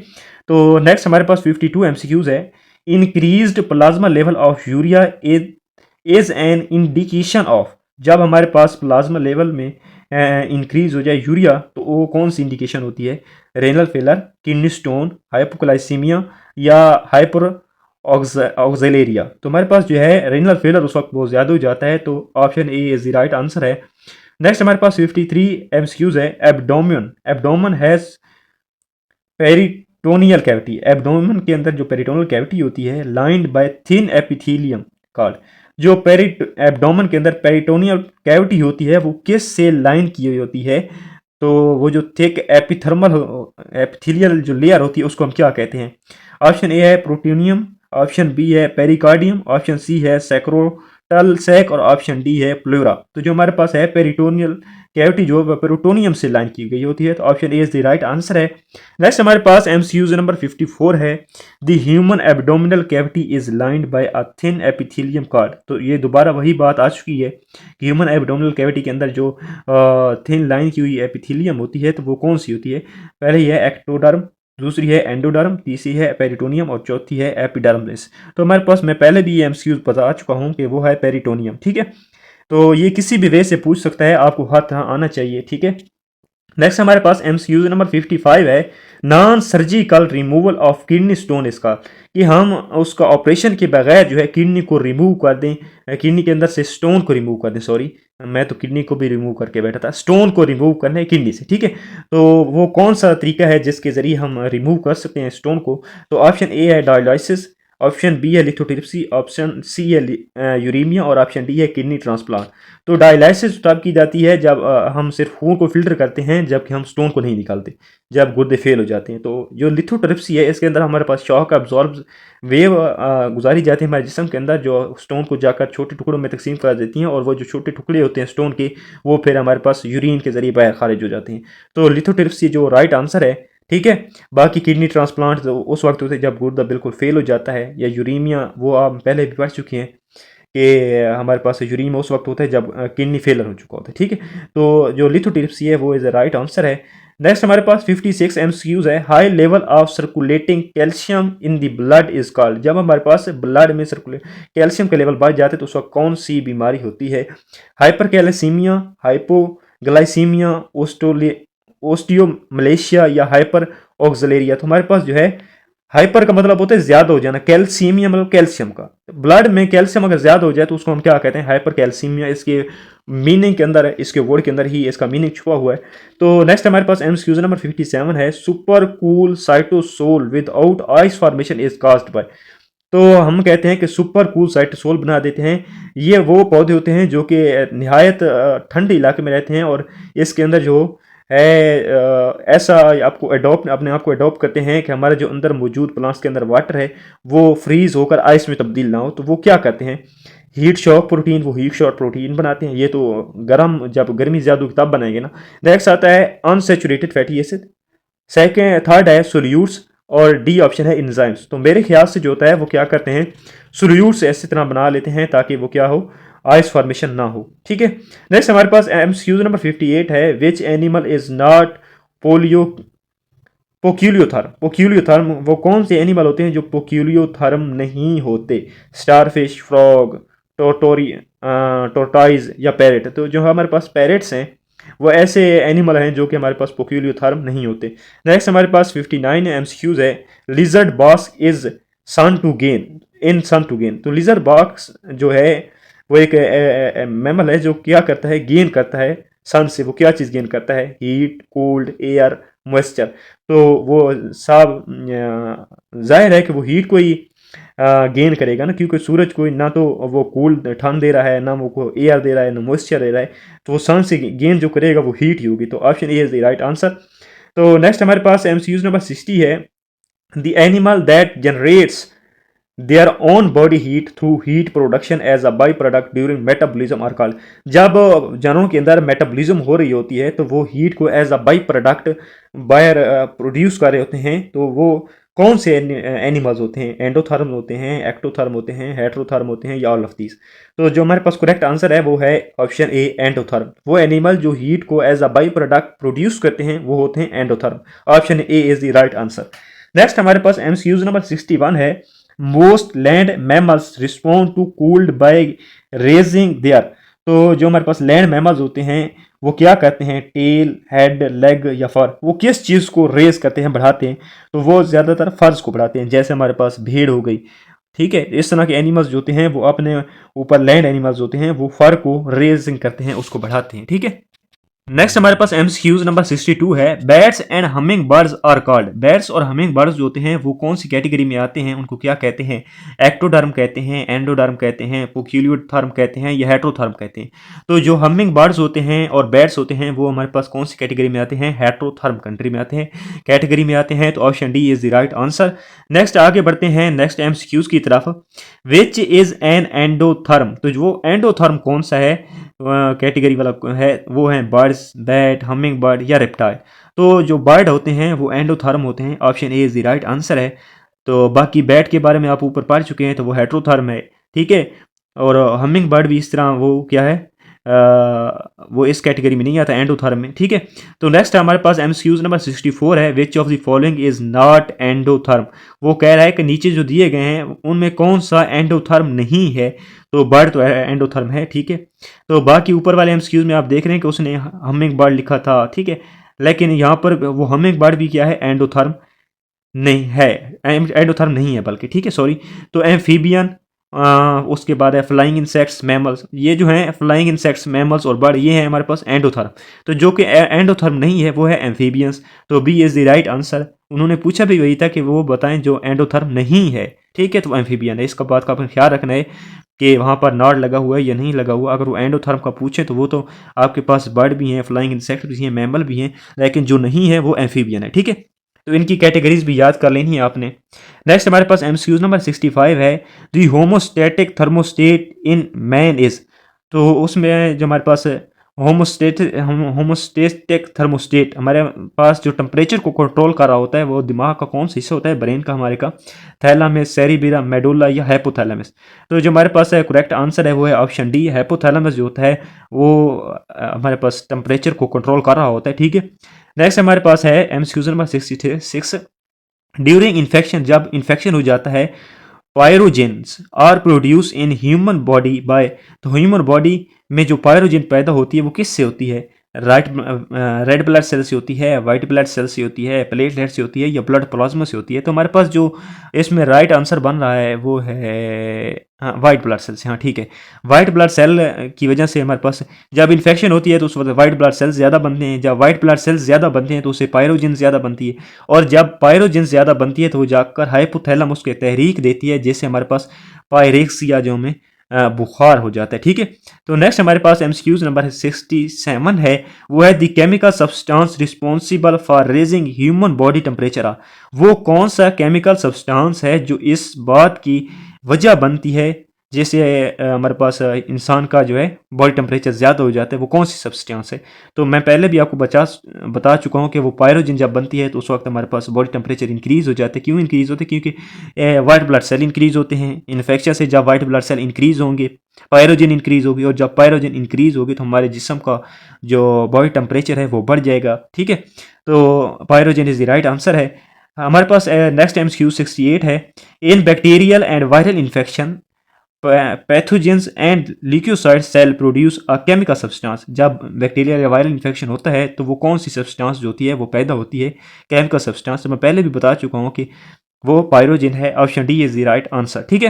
तो नेक्स्ट हमारे पास 52 एमसीक्यूज़ है। Increased plasma level of urea is an indication of. जब हमारे पास प्लाज्मा लेवल में इंक्रीज हो जाए यूरिया, तो वो कौन सी इंडिकेशन होती है? Renal failure, kidney stone, hypoglycaemia या हाइपर ऑक्सिलेरिया। तो हमारे पास जो है रेनल फेलर उस वक्त बहुत ज़्यादा हो जाता है, तो option A is the right answer है। नेक्स्ट हमारे पास 53 एमसीक्यूज है। Abdomen has peritoneal cavity. Abdomen के अंदर जो पेरिटोनियल कैविटी होती है lined by thin epithelium card. जो एब्डोमन के अंदर पेरिटोनियल कैविटी होती है वो किस से लाइन की हुई होती है? तो वो जो थिक एपिथेलियल जो लेयर होती है उसको हम क्या कहते हैं? ऑप्शन ए है प्रोटीनियम, ऑप्शन बी है पेरिकार्डियम, ऑप्शन सी है सैक्रोटल सैक और ऑप्शन डी है प्लूरा। तो जो हमारे पास है पेरिटोनियल कैविटी जो है पेरिटोनियम से लाइन की गई होती है, तो option A is the right answer है। नेक्स्ट हमारे पास एमसीक्यू नंबर 54 है। The human abdominal cavity is lined by a thin epithelium card. तो ये दोबारा वही बात आ चुकी है कि ह्यूमन एब्डोमिनल कैविटी के अंदर जो थिन लाइन की हुई एपिथेलियम होती है, तो वो कौन सी होती है? पहले ही है एक्टोडर्म, दूसरी है एंडोडर्म, तीसरी है पेरिटोनियम और चौथी है एपिडर्मिस। तो हमारे पास मैं पहले भी ये एमसीक्यूज बता चुका हूँ कि वो है पेरिटोनियम। ठीक है, तो ये किसी भी वे से पूछ सकता है, आपको हाथ आना चाहिए। ठीक है, नेक्स्ट हमारे पास एमसीक्यूज नंबर 55 है। Non surgical removal of kidney stone इसका, कि हम उसका ऑपरेशन के बगैर जो है किडनी को रिमूव कर दें, किडनी के अंदर से स्टोन को रिमूव कर दें। सॉरी, मैं तो किडनी को भी रिमूव करके बैठा था, स्टोन को रिमूव करना है किडनी से। ठीक है, तो वो कौन सा तरीका है जिसके ज़रिए हम रिमूव कर सकते हैं स्टोन को? तो ऑप्शन ए है डायलिसिस, ऑप्शन बी है लिथोट्रिप्सी, ऑप्शन सी है यूरेमिया और ऑप्शन डी है किडनी ट्रांसप्लांट। तो डायलिसिस तब की जाती है जब हम सिर्फ खून को फिल्टर करते हैं, जबकि हम स्टोन को नहीं निकालते, जब गुर्दे फेल हो जाते हैं। तो जो लिथोट्रिप्सी है इसके अंदर हमारे पास शॉक अब्जॉर्ब वेव गुजारी जाती है हमारे जिस्म के अंदर, जो स्टोन को जाकर छोटे टुकड़ों में तकसीम कर देती हैं, और वो जो छोटे टुकड़े होते हैं स्टोन के वो फिर हमारे पास यूरिन के जरिए बाहर खारिज हो जाते हैं। तो लिथोट्रिप्सी जो राइट आंसर है। ठीक है, बाकी किडनी ट्रांसप्लांट तो उस वक्त होते हैं जब गुर्दा बिल्कुल फेल हो जाता है, या यूरेमिया वो आप पहले भी पढ़ चुके हैं कि हमारे पास यूरेमिया उस वक्त होता है जब किडनी फेलर हो चुका होता है। ठीक है, तो जो लिथोट्रिप्सी है वो इज द राइट आंसर है। नेक्स्ट हमारे पास 56 एमसीक्यूज है। High level of circulating calcium in the blood is called. जब हमारे पास ब्लड में सर्कुलेट कैल्शियम के लेवल बढ़ जाते हैं तो उस वक्त कौन सी बीमारी होती है? हाइपर कैल्सीमिया, हाइपोग्लाइसीमिया, ओस्टियोमलेशिया या हाइपर ऑक्सिलेरिया। तो हमारे पास जो है हाइपर का मतलब होता है ज्यादा हो जाना, कैल्सीमिया मतलब कैल्शियम का। ब्लड में कैल्शियम अगर ज्यादा हो जाए तो उसको हम क्या कहते हैं? Hyper calcaemia. इसके मीनिंग के अंदर, इसके वर्ड के अंदर ही इसका मीनिंग छुपा हुआ है। तो नेक्स्ट हमारे पास एमसीक्यू नंबर 57 है। Super cool cytosol without ice formation is caused bye. तो हम कहते हैं कि सुपर कूल साइटोसोल बना देते हैं। ये वो पौधे होते हैं जो कि निहायत ठंडे इलाके में रहते हैं, और इसके अंदर जो है ऐसा आपको अपने आप को अडॉप्ट करते हैं कि हमारे जो अंदर मौजूद प्लांट्स के अंदर वाटर है वो फ्रीज होकर आइस में तब्दील ना हो। तो वो क्या करते हैं? हीट शॉक प्रोटीन, वो हीट शॉक प्रोटीन बनाते हैं। ये तो जब गर्मी ज़्यादा होगी तब बनाएंगे ना। नेक्स्ट आता है unsaturated fatty acid, second third है सोल्यूट्स, और डी ऑप्शन है इंजाइम्स। तो मेरे ख्याल से जो होता है वो क्या करते हैं? सोल्यूट्स ऐसी तरह बना लेते हैं ताकि वो क्या हो? आइस फॉर्मेशन ना हो। ठीक है, नेक्स्ट हमारे पास एमसीक्यू नंबर 58 है। Which animal is not poikilotherm. वो कौन से एनिमल होते हैं जो पोक्यूलियोथर्म नहीं होते? स्टारफिश, फ्रॉग, टोर्टाइज या पैरेट। तो जो हमारे पास पैरेट्स हैं वो ऐसे एनिमल हैं जो कि हमारे पास पोक्यूलियोथर्म नहीं होते। नेक्स्ट हमारे पास 59 एमसीक्यूज है। Lizard bask is sun to gain. तो लिजर्ड बास्क जो है वो एक मैमल है जो क्या करता है, गेन करता है सन से। वो क्या चीज़ गेन करता है, हीट, कोल्ड, एयर, मॉइस्चर। तो वो साफ जाहिर है कि वो हीट को ही गेन करेगा ना, क्योंकि सूरज को ना तो वो कूल ठंड दे रहा है, ना वो को एयर दे रहा है, ना मॉइस्चर दे रहा है। तो वो सन से गेन जो करेगा वो हीट ही होगी। तो option A is the right answer. तो नेक्स्ट हमारे पास एमसीक्यूज नंबर 60 है। The animal that generates their own body heat through heat production as a by product during metabolism are called. जब जानवरों के अंदर मेटाबॉलिज्म हो रही होती है तो वो हीट को एज अ बाई प्रोडक्ट बाहर प्रोड्यूस कर रहे होते हैं। तो वो कौन से एनिमल्स होते हैं, एंडोथर्म होते हैं, एक्टोथर्म होते हैं, हेट्रोथर्म होते हैं, या ऑल ऑफ दीज। तो जो हमारे पास करेक्ट आंसर है वो है ऑप्शन ए एंडोथर्म। वो एनिमल जो हीट को as a by product produce करते हैं वो होते हैं endotherm. Option A is the right answer. Next हमारे पास एमसीक्यूज नंबर 61 है। Most land mammals respond to cooled by raising their. तो जो हमारे पास लैंड मैमल्स होते हैं वो क्या करते हैं, टेल, हेड, लेग या फर, वो किस चीज़ को रेज करते हैं, बढ़ाते हैं। तो वो ज़्यादातर फर्स को बढ़ाते हैं, जैसे हमारे पास भेड़ हो गई। ठीक है, इस तरह के एनिमल्स जो होते हैं वो अपने ऊपर लैंड एनिमल्स होते हैं वो फर को रेजिंग करते हैं, उसको बढ़ाते हैं। ठीक है। नेक्स्ट हमारे पास एमसीक्यूज नंबर 62 है। Bats and humming birds are called. Bats और हमिंग बर्ड्स जो होते हैं वो कौन सी कैटेगरी में आते हैं, उनको क्या कहते हैं, एक्टोडर्म कहते हैं, एंडोडर्म कहते हैं, पोक्यूलियोथर्म कहते हैं, या हेट्रोथर्म कहते हैं। तो जो हमिंग बर्ड्स होते हैं और बैट्स होते हैं वो हमारे पास कौन सी कैटेगरी में आते हैं, हेट्रोथर्म कंट्री में आते हैं, कैटेगरी में आते हैं। तो option D is the right answer. Next आगे बढ़ते हैं नेक्स्ट एमसीक्यूज की तरफ। Which is an endotherm. तो जो एंडोथर्म कौन सा है कैटेगरी वाला है, वो है बर्ड्स, बैट, हमिंग बर्ड या रेप्टाइल। तो जो बर्ड होते हैं वो एंडोथर्म होते हैं। Option A is the right answer है। तो बाकी बैट के बारे में आप ऊपर पढ़ चुके हैं, तो वो हेट्रोथर्म है। ठीक है। और हमिंग बर्ड भी इस तरह वो क्या है, वो इस कैटेगरी में नहीं आता, एंडोथर्म में। ठीक है। तो नेक्स्ट हमारे पास एमसीक्यूज नंबर 64 है। विच of the following is not endotherm. वो कह रहा है कि नीचे जो दिए गए हैं उनमें कौन सा एंडोथर्म नहीं है। तो बर्ड तो एंडोथर्म है। ठीक है। तो बाकी ऊपर वाले एमसीक्यूज में आप देख रहे हैं कि उसने हमिंग बर्ड लिखा था। ठीक है। लेकिन यहाँ पर वो हमिंग बर्ड भी क्या है, एंडोथर्म नहीं है, एंडोथर्म नहीं है बल्कि। ठीक है, सॉरी। तो एम्फीबियन, उसके बाद है फ्लाइंग इंसेक्ट्स, मैमल्स। ये जो हैं फ्लाइंग इंसेक्ट्स, मैमल्स और बर्ड, ये हैं हमारे पास एंडोथर्म। तो जो कि एंडोथर्म नहीं है वो है एम्फीबियंस। तो B is the right answer. उन्होंने पूछा भी वही था कि वो बताएं जो एंडोथर्म नहीं है। ठीक है। तो एम्फीबियन है। इसका बात का आपने ख्याल रखना है कि वहाँ पर नॉट लगा हुआ है या नहीं लगा हुआ। अगर वो एंडोथर्म का पूछे तो वो तो आपके पास बर्ड भी हैं, फ्लाइंग इंसेक्ट भी हैं, मैमल भी हैं, लेकिन जो नहीं है वो एम्फीबियन है। ठीक है। तो इनकी कैटेगरीज भी याद कर लेनी है आपने। नेक्स्ट हमारे पास एमसीक्यूज नंबर 65 है। The homeostatic thermostat in man is. तो उसमें जो हमारे पास होमोस्टेटिक थर्मोस्टेट, हमारे पास जो टेम्परेचर को कंट्रोल कर रहा होता है वो दिमाग का कौन सा हिस्सा होता है, ब्रेन का हमारे का, थैलामस, सेरिबेरम, मेडुला या हाइपोथैलेमस। तो जो हमारे पास है करेक्ट आंसर है वो है ऑप्शन डी। हाइपोथैलेमस जो होता है वो हमारे पास टेम्परेचर को कंट्रोल कर रहा होता है। ठीक है। नेक्स्ट हमारे पास है एमसीक्यूज नंबर 66। ड्यूरिंग इन्फेक्शन, जब इन्फेक्शन हो जाता है, pyrogens are produce in human body by. तो ह्यूमन बॉडी में जो पायरोजेन पैदा होती है वो किससे होती है, रेड ब्लड सेल से होती है, वाइट ब्लड सेल से होती है, प्लेटलेट से होती है, या ब्लड प्लाज्मा से होती है। तो हमारे पास जो इसमें राइट आंसर बन रहा है वो है हाँ, वाइट ब्लड सेल से। हाँ, ठीक है। वाइट ब्लड सेल की वजह से हमारे पास जब इन्फेक्शन होती है तो उस वक्त वाइट ब्लड सेल्स ज़्यादा बनते हैं। जब वाइट ब्लड सेल्स ज़्यादा बनते हैं तो उससे पायरोजिन ज़्यादा बनती है, और जब पायरोजिन ज़्यादा बनती है तो वो जाकर हाइपोथैलेमस को तहरीक देती है, जिससे हमारे पास पायरेक्सिया जो में बुखार हो जाता है। ठीक है। तो नेक्स्ट हमारे पास एमसीक्यूज नंबर 67 है। वो है the chemical substance responsible for raising human body temperature. वो कौन सा केमिकल सब्सटेंस है जो इस बात की वजह बनती है जैसे हमारे पास इंसान का जो है बॉडी टेम्परेचर ज़्यादा हो जाता है, वो कौन सी सब्सटेंस है। तो मैं पहले भी आपको बता चुका हूँ कि वो पायरोजिन जब बनती है तो उस वक्त हमारे पास बॉडी टेम्परेचर इंक्रीज़ हो जाता है। क्यों इंक्रीज़ होते हैं, क्योंकि वाइट ब्लड सेल इंक्रीज़ होते हैं। इन्फेक्शन से जब वाइट ब्लड सेल इंक्रीज़ होंगे, पायरोजिन इंक्रीज़ होगी, और जब पायरोजिन इंक्रीज़ होगी तो हमारे जिस्म का जो बॉडी टेम्परेचर है वो बढ़ जाएगा। ठीक है। तो pyrogen is the right answer है। हमारे पास नेक्स्ट एमसीक्यू 68 है। In bacterial and viral infection pathogens and leucocyte cell produce a chemical substance. जब बैक्टीरिया या वायरल इन्फेक्शन होता है तो वो कौन सी सब्सटेंस जो होती है वो पैदा होती है, केमिकल सब्सटेंस। तो मैं पहले भी बता चुका हूँ कि वो पायरोजिन है। Option D is the right answer. ठीक है।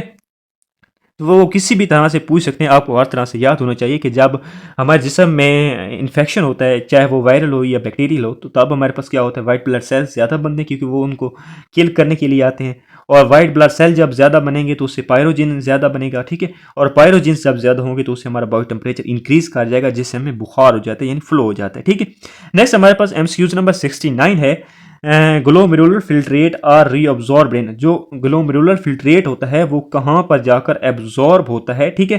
तो वो किसी भी तरह से पूछ सकते हैं, आपको हर तरह से याद होना चाहिए कि जब हमारे जिस्म में इन्फेक्शन होता है, चाहे वो वायरल हो या बैक्टीरियल हो, तो तब हमारे पास क्या होता है, वाइट ब्लड सेल्स ज़्यादा बनते हैं क्योंकि वो उनको किल करने के लिए आते हैं। और वाइट ब्लड सेल जब ज़्यादा बनेंगे तो उससे पायरोजिन ज़्यादा बनेगा, ठीक है। और पायरोजिन जब ज़्यादा होंगे तो उससे हमारा बॉडी टेम्परेचर इंक्रीज कर जाएगा, जिससे हमें बुखार हो जाता है, यानी फ्लो हो जाता है, ठीक है। नेक्स्ट हमारे पास एमसीक्यूज नंबर 69 है, ग्लोमेरुलर फिल्ट्रेट आर रीअब्जॉर्ब इन। जो ग्लोमेरुलर फिल्ट्रेट होता है वो कहाँ पर जाकर एब्जॉर्ब होता है, ठीक है,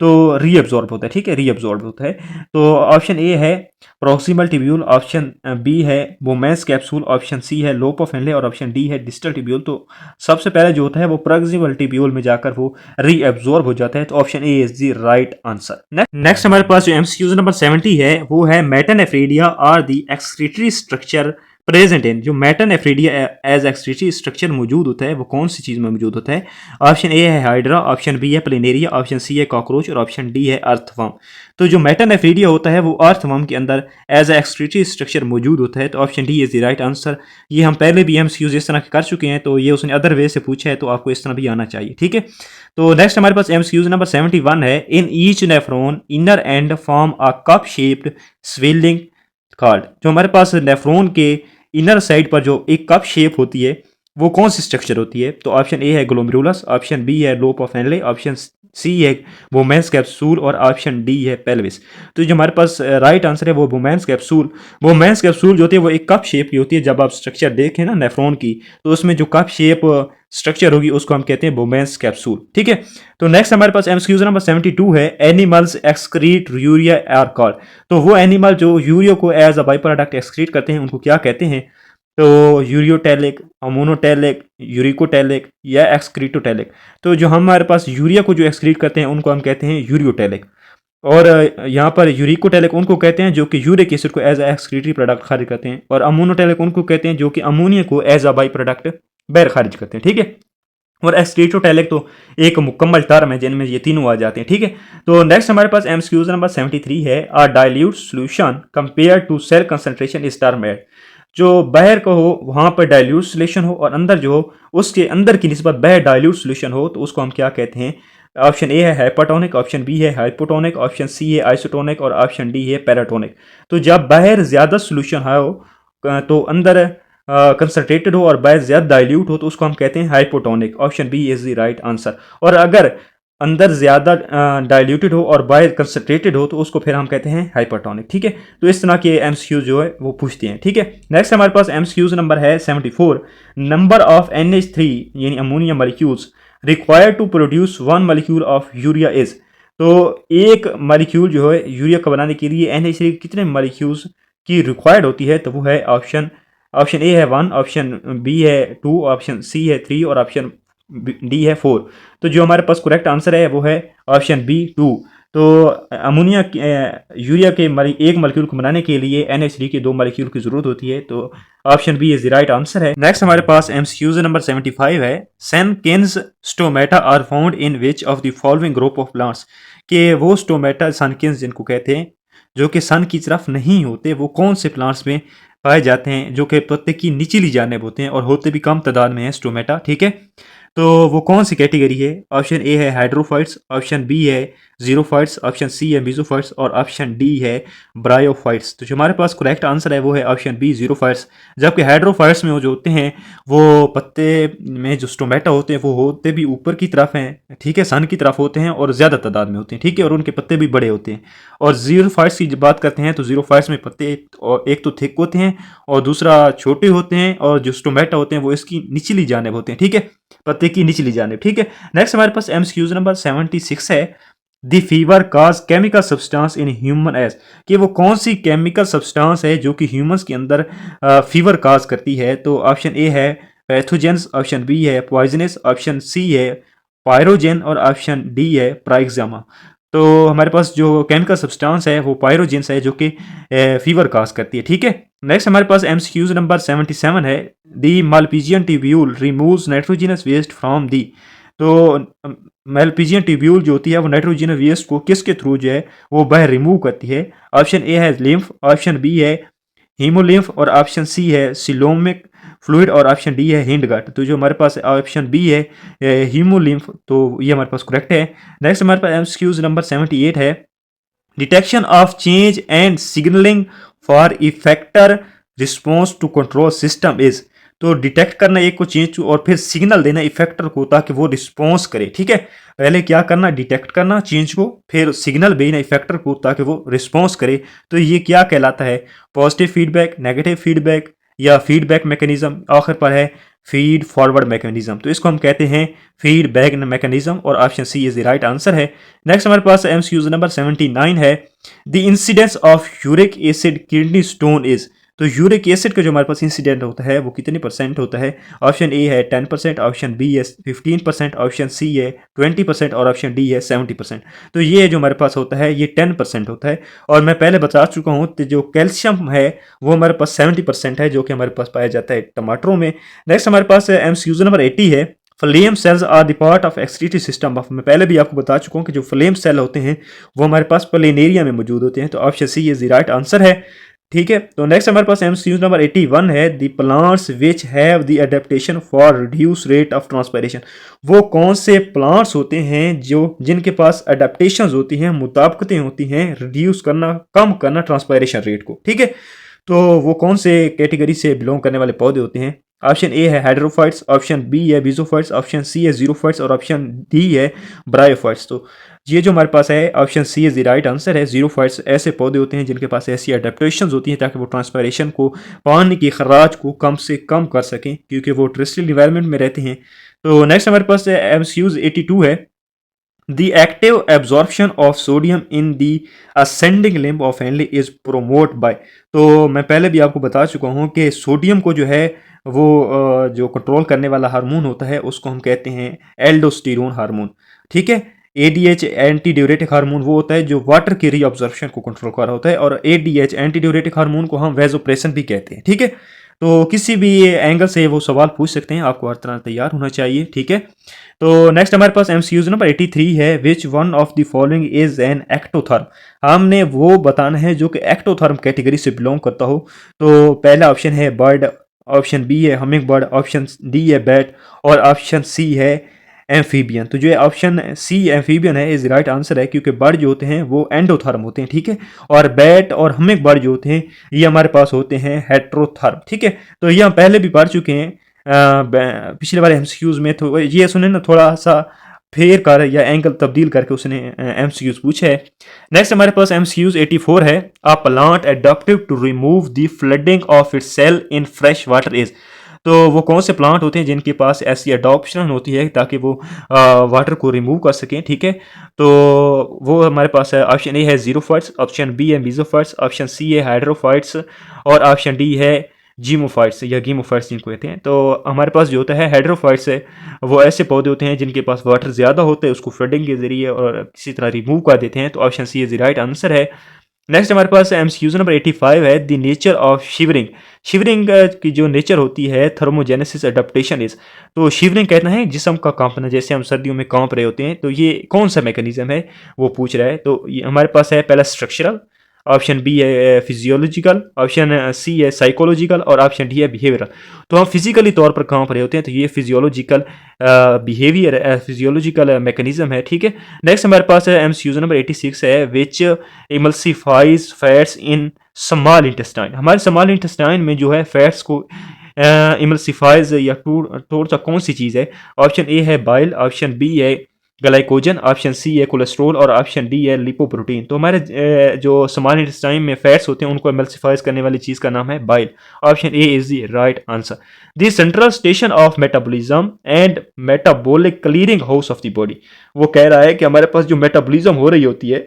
तो रीअब्जॉर्ब होता है, ठीक है, रीअब्जॉर्ब होता है। तो ऑप्शन ए है प्रॉक्सिमल टिब्यूल, ऑप्शन बी है बोमेंस कैप्सूल, ऑप्शन सी है लोप ऑफ हेनले और ऑप्शन डी है डिस्टल टिब्यूल। तो सबसे पहले जो होता है वो प्रॉक्सिमल टिब्यूल में जाकर वो रीअब्जॉर्ब हो जाता है, तो option A is the right answer. Next हमारे पास जो एमसीक्यूज नंबर 70 है वो है metanephridia are the excretory structure present in. जो मेटानेफ्रेडिया एज एक्सक्रीटरी स्ट्रक्चर मौजूद होता है वो कौन सी चीज़ में मौजूद होता है? ऑप्शन ए है हाइड्रा, ऑप्शन बी है प्लेनेरिया, ऑप्शन सी है कॉकरोच और ऑप्शन डी है अर्थवर्म। तो जो मेटानेफ्रेडिया होता है वो अर्थवर्म के अंदर एज एक्सक्रीटरी स्ट्रक्चर मौजूद होता है, तो option D is the right answer. ये हम पहले भी एमसीक्यूज इस तरह के कर चुके हैं, तो ये उसने अदर वे से पूछा है, तो आपको इस तरह भी आना चाहिए, ठीक है। तो नेक्स्ट हमारे पास एमसीक्यूज नंबर 71 है, in each nephron inner and form a cup shaped swelling card. जो हमारे पास नेफ्रॉन के इनर साइड पर जो एक कप शेप होती है वो कौन सी स्ट्रक्चर होती है? तो ऑप्शन ए है ग्लोमेरुलस, ऑप्शन बी है लोप ऑफ हेनले, ऑप्शन सी है बोमेंस कैप्सूल और ऑप्शन डी है पेल्विस। तो जो हमारे पास राइट आंसर है वो बोमेंस कैप्सूल। बोमेंस कैप्सूल जो होती है वो एक कप शेप की होती है। जब आप स्ट्रक्चर देखें ना नेफ्रॉन की, तो उसमें जो कप शेप स्ट्रक्चर होगी उसको हम कहते हैं बोमेंस कैप्सूल, ठीक है। तो नेक्स्ट हमारे पास एमसीक्यूज नंबर 72 है, animals excrete urea are called. तो वो एनिमल जो यूरिया को as a by product excrete करते हैं उनको क्या कहते हैं? तो यूरियोटेलिक, अमोनोटेलिक, यूरिकोटेलिक या एक्सक्रीटोटेलिक। तो जो हमारे पास यूरिया को जो एक्सक्रीट करते हैं उनको हम कहते हैं यूरियोटेलिक। और यहाँ पर यूरिकोटेलिक उनको कहते हैं जो कि यूरिक एसिड को एज अ एक्सक्रीटरी प्रोडक्ट खारिज करते हैं, और अमोनोटेलिक उनको कहते हैं जो कि अमोनिया को एज अ बाई प्रोडक्ट बाहर खारिज करते हैं, ठीक है। और एक्सक्रीटोटेलिक तो एक मुकम्मल टर्म है जिनमें ये तीनों आ जाते हैं, ठीक है। तो नेक्स्ट हमारे पास एमसीक्यूज नंबर 73 है, a dilute solution compare to cell concentration is term at. जो बाहर का हो वहाँ पर डाइल्यूट सोल्यूशन हो और अंदर जो हो उसके अंदर की निस्बत बाहर डाइल्यूट सोल्यूशन हो, तो उसको हम क्या कहते हैं? ऑप्शन ए है हाइपरटोनिक, ऑप्शन बी है हाइपोटोनिक, ऑप्शन सी है आइसोटोनिक और ऑप्शन डी है पैराटोनिक। तो जब बाहर ज़्यादा सोल्यूशन हो तो अंदर कंसनट्रेटेड हो और बाहर ज़्यादा डाइल्यूट हो तो उसको हम कहते हैं hypotonic. Option B is the right answer. और अगर अंदर ज़्यादा डाइल्यूटेड हो और बाहर कंसनट्रेटेड हो तो उसको फिर हम कहते हैं हाइपरटोनिक, ठीक है। तो इस तरह के एमसीक्यूज जो है वो पूछते हैं, ठीक है। नेक्स्ट हमारे पास एमसीक्यूज नंबर है 74, नंबर ऑफ NH3 यानी ammonia molecules required to produce one molecule of urea is. तो एक मॉलिक्यूल जो है यूरिया को बनाने के लिए NH3 कितने मॉलिक्यूल्स की रिक्वायर्ड होती है? तो वो है ऑप्शन ए है 1, ऑप्शन बी है 2, ऑप्शन सी है 3 और ऑप्शन डी है 4। तो जो हमारे पास करेक्ट आंसर है वो है ऑप्शन बी 2। तो अमोनिया यूरिया के एक मॉलिक्यूल को बनाने के लिए NH3 के 2 मॉलिक्यूल की जरूरत होती है, तो option B is the right answer है। नेक्स्ट हमारे पास एमसीक्यूज नंबर 75 है, sunken stomata are found in which of the following group of plants. के वो स्टोमेटा सनकिन्स जिनको कहते हैं जो कि सन की तरफ नहीं होते, वो कौन से प्लांट्स में पाए जाते हैं जो कि पत्ते की निचली जानिब होते हैं और होते भी कम तादाद में है स्टोमेटा, ठीक है। तो वो कौन सी कैटेगरी है? ऑप्शन ए है हाइड्रोफाइट्स, ऑप्शन बी है जीरोफाइट्स, ऑप्शन सी है मीजोफाइट्स और ऑप्शन डी है ब्रायोफाइट्स। तो जो हमारे पास करेक्ट आंसर है वो है ऑप्शन बी जीरोफाइट्स। जबकि हाइड्रोफाइट्स में वो जो होते हैं वो पत्ते में जो स्टोमेटा होते हैं वो होते भी ऊपर की तरफ हैं, ठीक है, सन की तरफ होते हैं और ज़्यादा तादाद में होते हैं, ठीक है, और उनके पत्ते भी बड़े होते हैं। और जीरोफाइट्स की जब बात करते हैं तो जीरोफाइट्स में पत्ते एक तो थिक होते हैं और दूसरा छोटे होते हैं, और जो स्टोमेटा होते हैं वो इसकी निचली जानिब होते हैं, ठीक है, पत्ते की निचली जानिब, ठीक है। नेक्स्ट हमारे पास एमसीक्यूज नंबर 76 है, the fever cause chemical substance in human as. कि वो कौन सी केमिकल सब्सटेंस है जो कि ह्यूमंस के अंदर फीवर काज करती है? तो ऑप्शन ए है पैथोजेंस, ऑप्शन बी है पॉइजनस, ऑप्शन सी है पायरोजेन और ऑप्शन डी है प्राइक्जामा। तो हमारे पास जो केमिकल सब्सटेंस है वो पायरोजेंस है जो कि फीवर काज करती है, ठीक है। नेक्स्ट हमारे पास एमसीक्यूज नंबर 77 है, the malpighian tubule removes nitrogenous waste from the. तो मालपीजियन ट्यूब्यूल जो होती है वो नाइट्रोजिनस वेस्ट को किसके थ्रू जो है वो बाहर रिमूव करती है? ऑप्शन ए है लिम्फ, ऑप्शन बी है हीमोलिम्फ और ऑप्शन सी है सिलोमिक फ्लूइड और ऑप्शन डी है हिंड गट। तो जो हमारे पास ऑप्शन बी है हीमोलिम्फ, तो ये हमारे पास करेक्ट है। नेक्स्ट हमारे पास एमसीक्यूज नंबर 78 है detection of change and signalling for effector response to control system is. तो डिटेक्ट करना एक को चेंज और फिर सिग्नल देना इफेक्टर को ताकि वो रिस्पॉन्स करे। ठीक है, पहले क्या करना, डिटेक्ट करना चेंज को, फिर सिग्नल भेजना इफेक्टर को ताकि वो रिस्पॉन्स करे। तो ये क्या कहलाता है, पॉजिटिव फीडबैक, नेगेटिव फीडबैक या फीडबैक मैकेनिज्म। आखिर पर है फीड फॉरवर्ड मैकेनिज्म। तो इसको हम कहते हैं फीडबैक मैकेनिज्म और option C is the right answer है। नेक्स्ट हमारे पास एमसीक्यू नंबर 79 है the incidence of uric acid kidney stone is. तो यूरिक एसिड का जो हमारे पास इंसिडेंट होता है वो कितने परसेंट होता है। ऑप्शन ए है 10%, ऑप्शन बी है 15%, ऑप्शन सी है 20% और ऑप्शन डी है 70%। तो ये जो हमारे पास होता है ये 10% होता है। और मैं पहले बता चुका हूँ तो जो कैल्शियम है वो हमारे पास 70% है जो कि हमारे पास पाया जाता है टमाटरों में। नेक्स्ट हमारे पास एमसीक्यू नंबर 80 है flame cells are the part of excretory system of. मैं पहले भी आपको बता चुका हूँ कि जो फ्लेम सेल होते हैं वो हमारे पास प्लेनेरिया में मौजूद होते हैं। तो option C is the right answer है। ठीक है, तो नेक्स्ट हमारे पास एमसीक्यू नंबर 81 है the plants which have the adaptation for reduce rate of transpiration. वो कौन से प्लांट्स होते हैं जो जिनके पास एडेप्टेशन होती हैं, मुताबिकतें होती हैं रिड्यूस करना, कम करना ट्रांसपायरेशन रेट को। ठीक है, तो वो कौन से कैटेगरी से बिलोंग करने वाले पौधे होते हैं। ऑप्शन ए है हाइड्रोफाइट्स, ऑप्शन बी है बीजोफाइट्स, ऑप्शन सी है जीरोफाइट्स और ऑप्शन डी है ब्रायोफाइट्स। तो ये जो हमारे पास है option C is the right answer है। जीरोफाइट्स ऐसे पौधे होते हैं जिनके पास ऐसी अडेप्टेशन होती हैं ताकि वो ट्रांसपायरेशन को, पानी के खराज को कम से कम कर सकें क्योंकि वो टेरेस्ट्रियल इन्वायरमेंट में रहते हैं। तो नेक्स्ट हमारे पास एमसीक्यूज 82 है The active absorption of sodium in the ascending limb of Henle is promoted by। तो मैं पहले भी आपको बता चुका हूँ कि सोडियम को जो है वो जो कंट्रोल करने वाला हार्मोन होता है उसको हम कहते हैं एल्डोस्टेरोन हार्मोन। ठीक है, एडीएच एंटी ड्यूरेटिक हार्मोन वो होता है जो वाटर के रीअब्जॉर्प्शन को कंट्रोल कर रहा होता है और एडीएच एंटी ड्यूरेटिक हार्मोन को हम वेजोप्रेसन भी कहते हैं। ठीक है, तो किसी भी एंगल से वो सवाल पूछ सकते हैं, आपको हर तरह तैयार होना चाहिए। ठीक है, तो नेक्स्ट हमारे पास एमसीक्यूज नंबर 83 है which one of the following is an ectotherm. हमने वो बताना है जो कि एक्टोथर्म कैटेगरी से बिलोंग करता हो। तो पहला ऑप्शन है बर्ड, ऑप्शन बी है हमिंग बर्ड, ऑप्शन डी है बैट और ऑप्शन सी है एम्फीबियन। तो जो ऑप्शन सी एम्फीबियन है इज राइट आंसर है क्योंकि बर्ड जो होते हैं वो एंडोथर्म होते हैं। ठीक है, और बैट और हमिंग बर्ड जो होते हैं ये हमारे पास होते हैं हेट्रोथर्म। ठीक है, तो ये हम पहले भी पढ़ चुके हैं पिछले वाले एमसीक्यूज में। तो ये सुने ना, थोड़ा सा फेर कर या एंगल तब्दील करके उसने एमसीक्यूज पूछे है। नेक्स्ट हमारे पास एमसीक्यूज 84 है a plant adaptive to remove the flooding of its cell in fresh water is. तो वो कौन से प्लांट होते हैं जिनके पास ऐसी अडॉप्शन होती है ताकि वो वाटर को रिमूव कर सकें। ठीक है, तो वो हमारे पास है ऑप्शन ए है जीरोफाइट्स, ऑप्शन बी है मीजोफाइट्स, ऑप्शन सी है हाइड्रोफाइट्स और ऑप्शन डी है जीमोफाइट्स या गीमोफाइट्स जिनको कहते हैं। तो हमारे पास जो होता है हाइड्रोफाइट्स है वो ऐसे पौधे होते हैं जिनके पास वाटर ज़्यादा होते हैं, उसको फ्लडिंग के जरिए और किसी तरह रिमूव कर देते हैं। तो option C is the right answer है। नेक्स्ट हमारे पास एमसीक्यू नंबर 85 है the nature of shivering. Shivering की जो नेचर होती है थर्मोजेनेसिस एडेप्टेशन इज। तो शिवरिंग कहना है जिस्म का कांपना, जैसे हम सर्दियों में कांप रहे होते हैं। तो ये कौन सा मैकेनिज्म है वो पूछ रहा है। तो ये हमारे पास है पहला स्ट्रक्चरल, ऑप्शन बी है फिजियोलॉजिकल, ऑप्शन सी है साइकोलॉजिकल और ऑप्शन डी है बिहेवियरल। तो हम फिजिकली तौर पर कांप रहे होते हैं तो ये फिजियोलॉजिकल बिहेवियर फिजियोलॉजिकल मैकेनिज्म है। ठीक है, नेक्स्ट हमारे पास है एमसीक्यू नंबर 86 है विच इमल्सिफाइज फैट्स इन स्मॉल इंटेस्टाइन। हमारे स्मॉल इंटेस्टाइन में जो है फैट्स को इमल्सिफाइज या तोड़ सा कौन सी चीज़ है। ऑप्शन ए है बाइल, ऑप्शन बी है ग्लाइकोजन, ऑप्शन सी है कोलेस्ट्रोल और ऑप्शन डी है लिपोप्रोटीन। तो हमारे जो स्मॉल इंटेस्टाइन में फैट्स होते हैं उनको एमल्सिफाइज करने वाली चीज़ का नाम है bile. Option A is the right answer. The central station of metabolism and metabolic clearing house of the body. वो कह रहा है कि हमारे पास जो मेटाबॉलिज्म हो रही होती है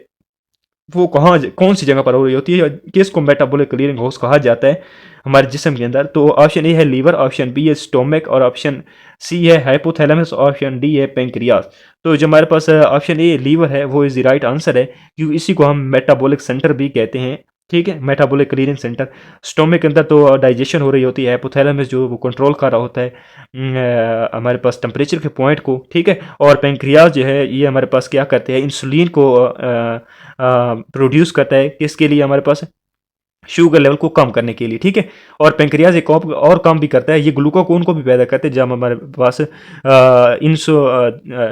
वो कौन सी जगह पर हो रही होती है, किसको मेटाबॉलिक क्लीयरिंग हाउस कहा जाता है हमारे जिस्म के अंदर। तो ऑप्शन ए है लीवर, ऑप्शन बी है स्टोमक और ऑप्शन सी है हाइपोथैलेमस, ऑप्शन डी है पेंक्रियास। तो जो हमारे पास ऑप्शन ए लीवर है वो इज द राइट आंसर है क्योंकि इसी को हम मेटाबॉलिक सेंटर भी कहते हैं। ठीक है, मेटाबॉलिक क्लीयरिंग सेंटर। स्टोमक के अंदर तो डाइजेशन हो रही होती है, हाइपोथैलेमस जो वो कंट्रोल कर रहा होता है हमारे पास टेम्परेचर के पॉइंट को। ठीक है, और पेंक्रियास जो है ये हमारे पास क्या करते हैं, इंसुलिन को प्रोड्यूस करता है। किसके लिए हमारे पास शुगर लेवल को कम करने के लिए, ठीक है। और पेंक्रियाज एक और काम भी करता है, ये ग्लूकागोन को भी पैदा करते हैं। जब हमारे पास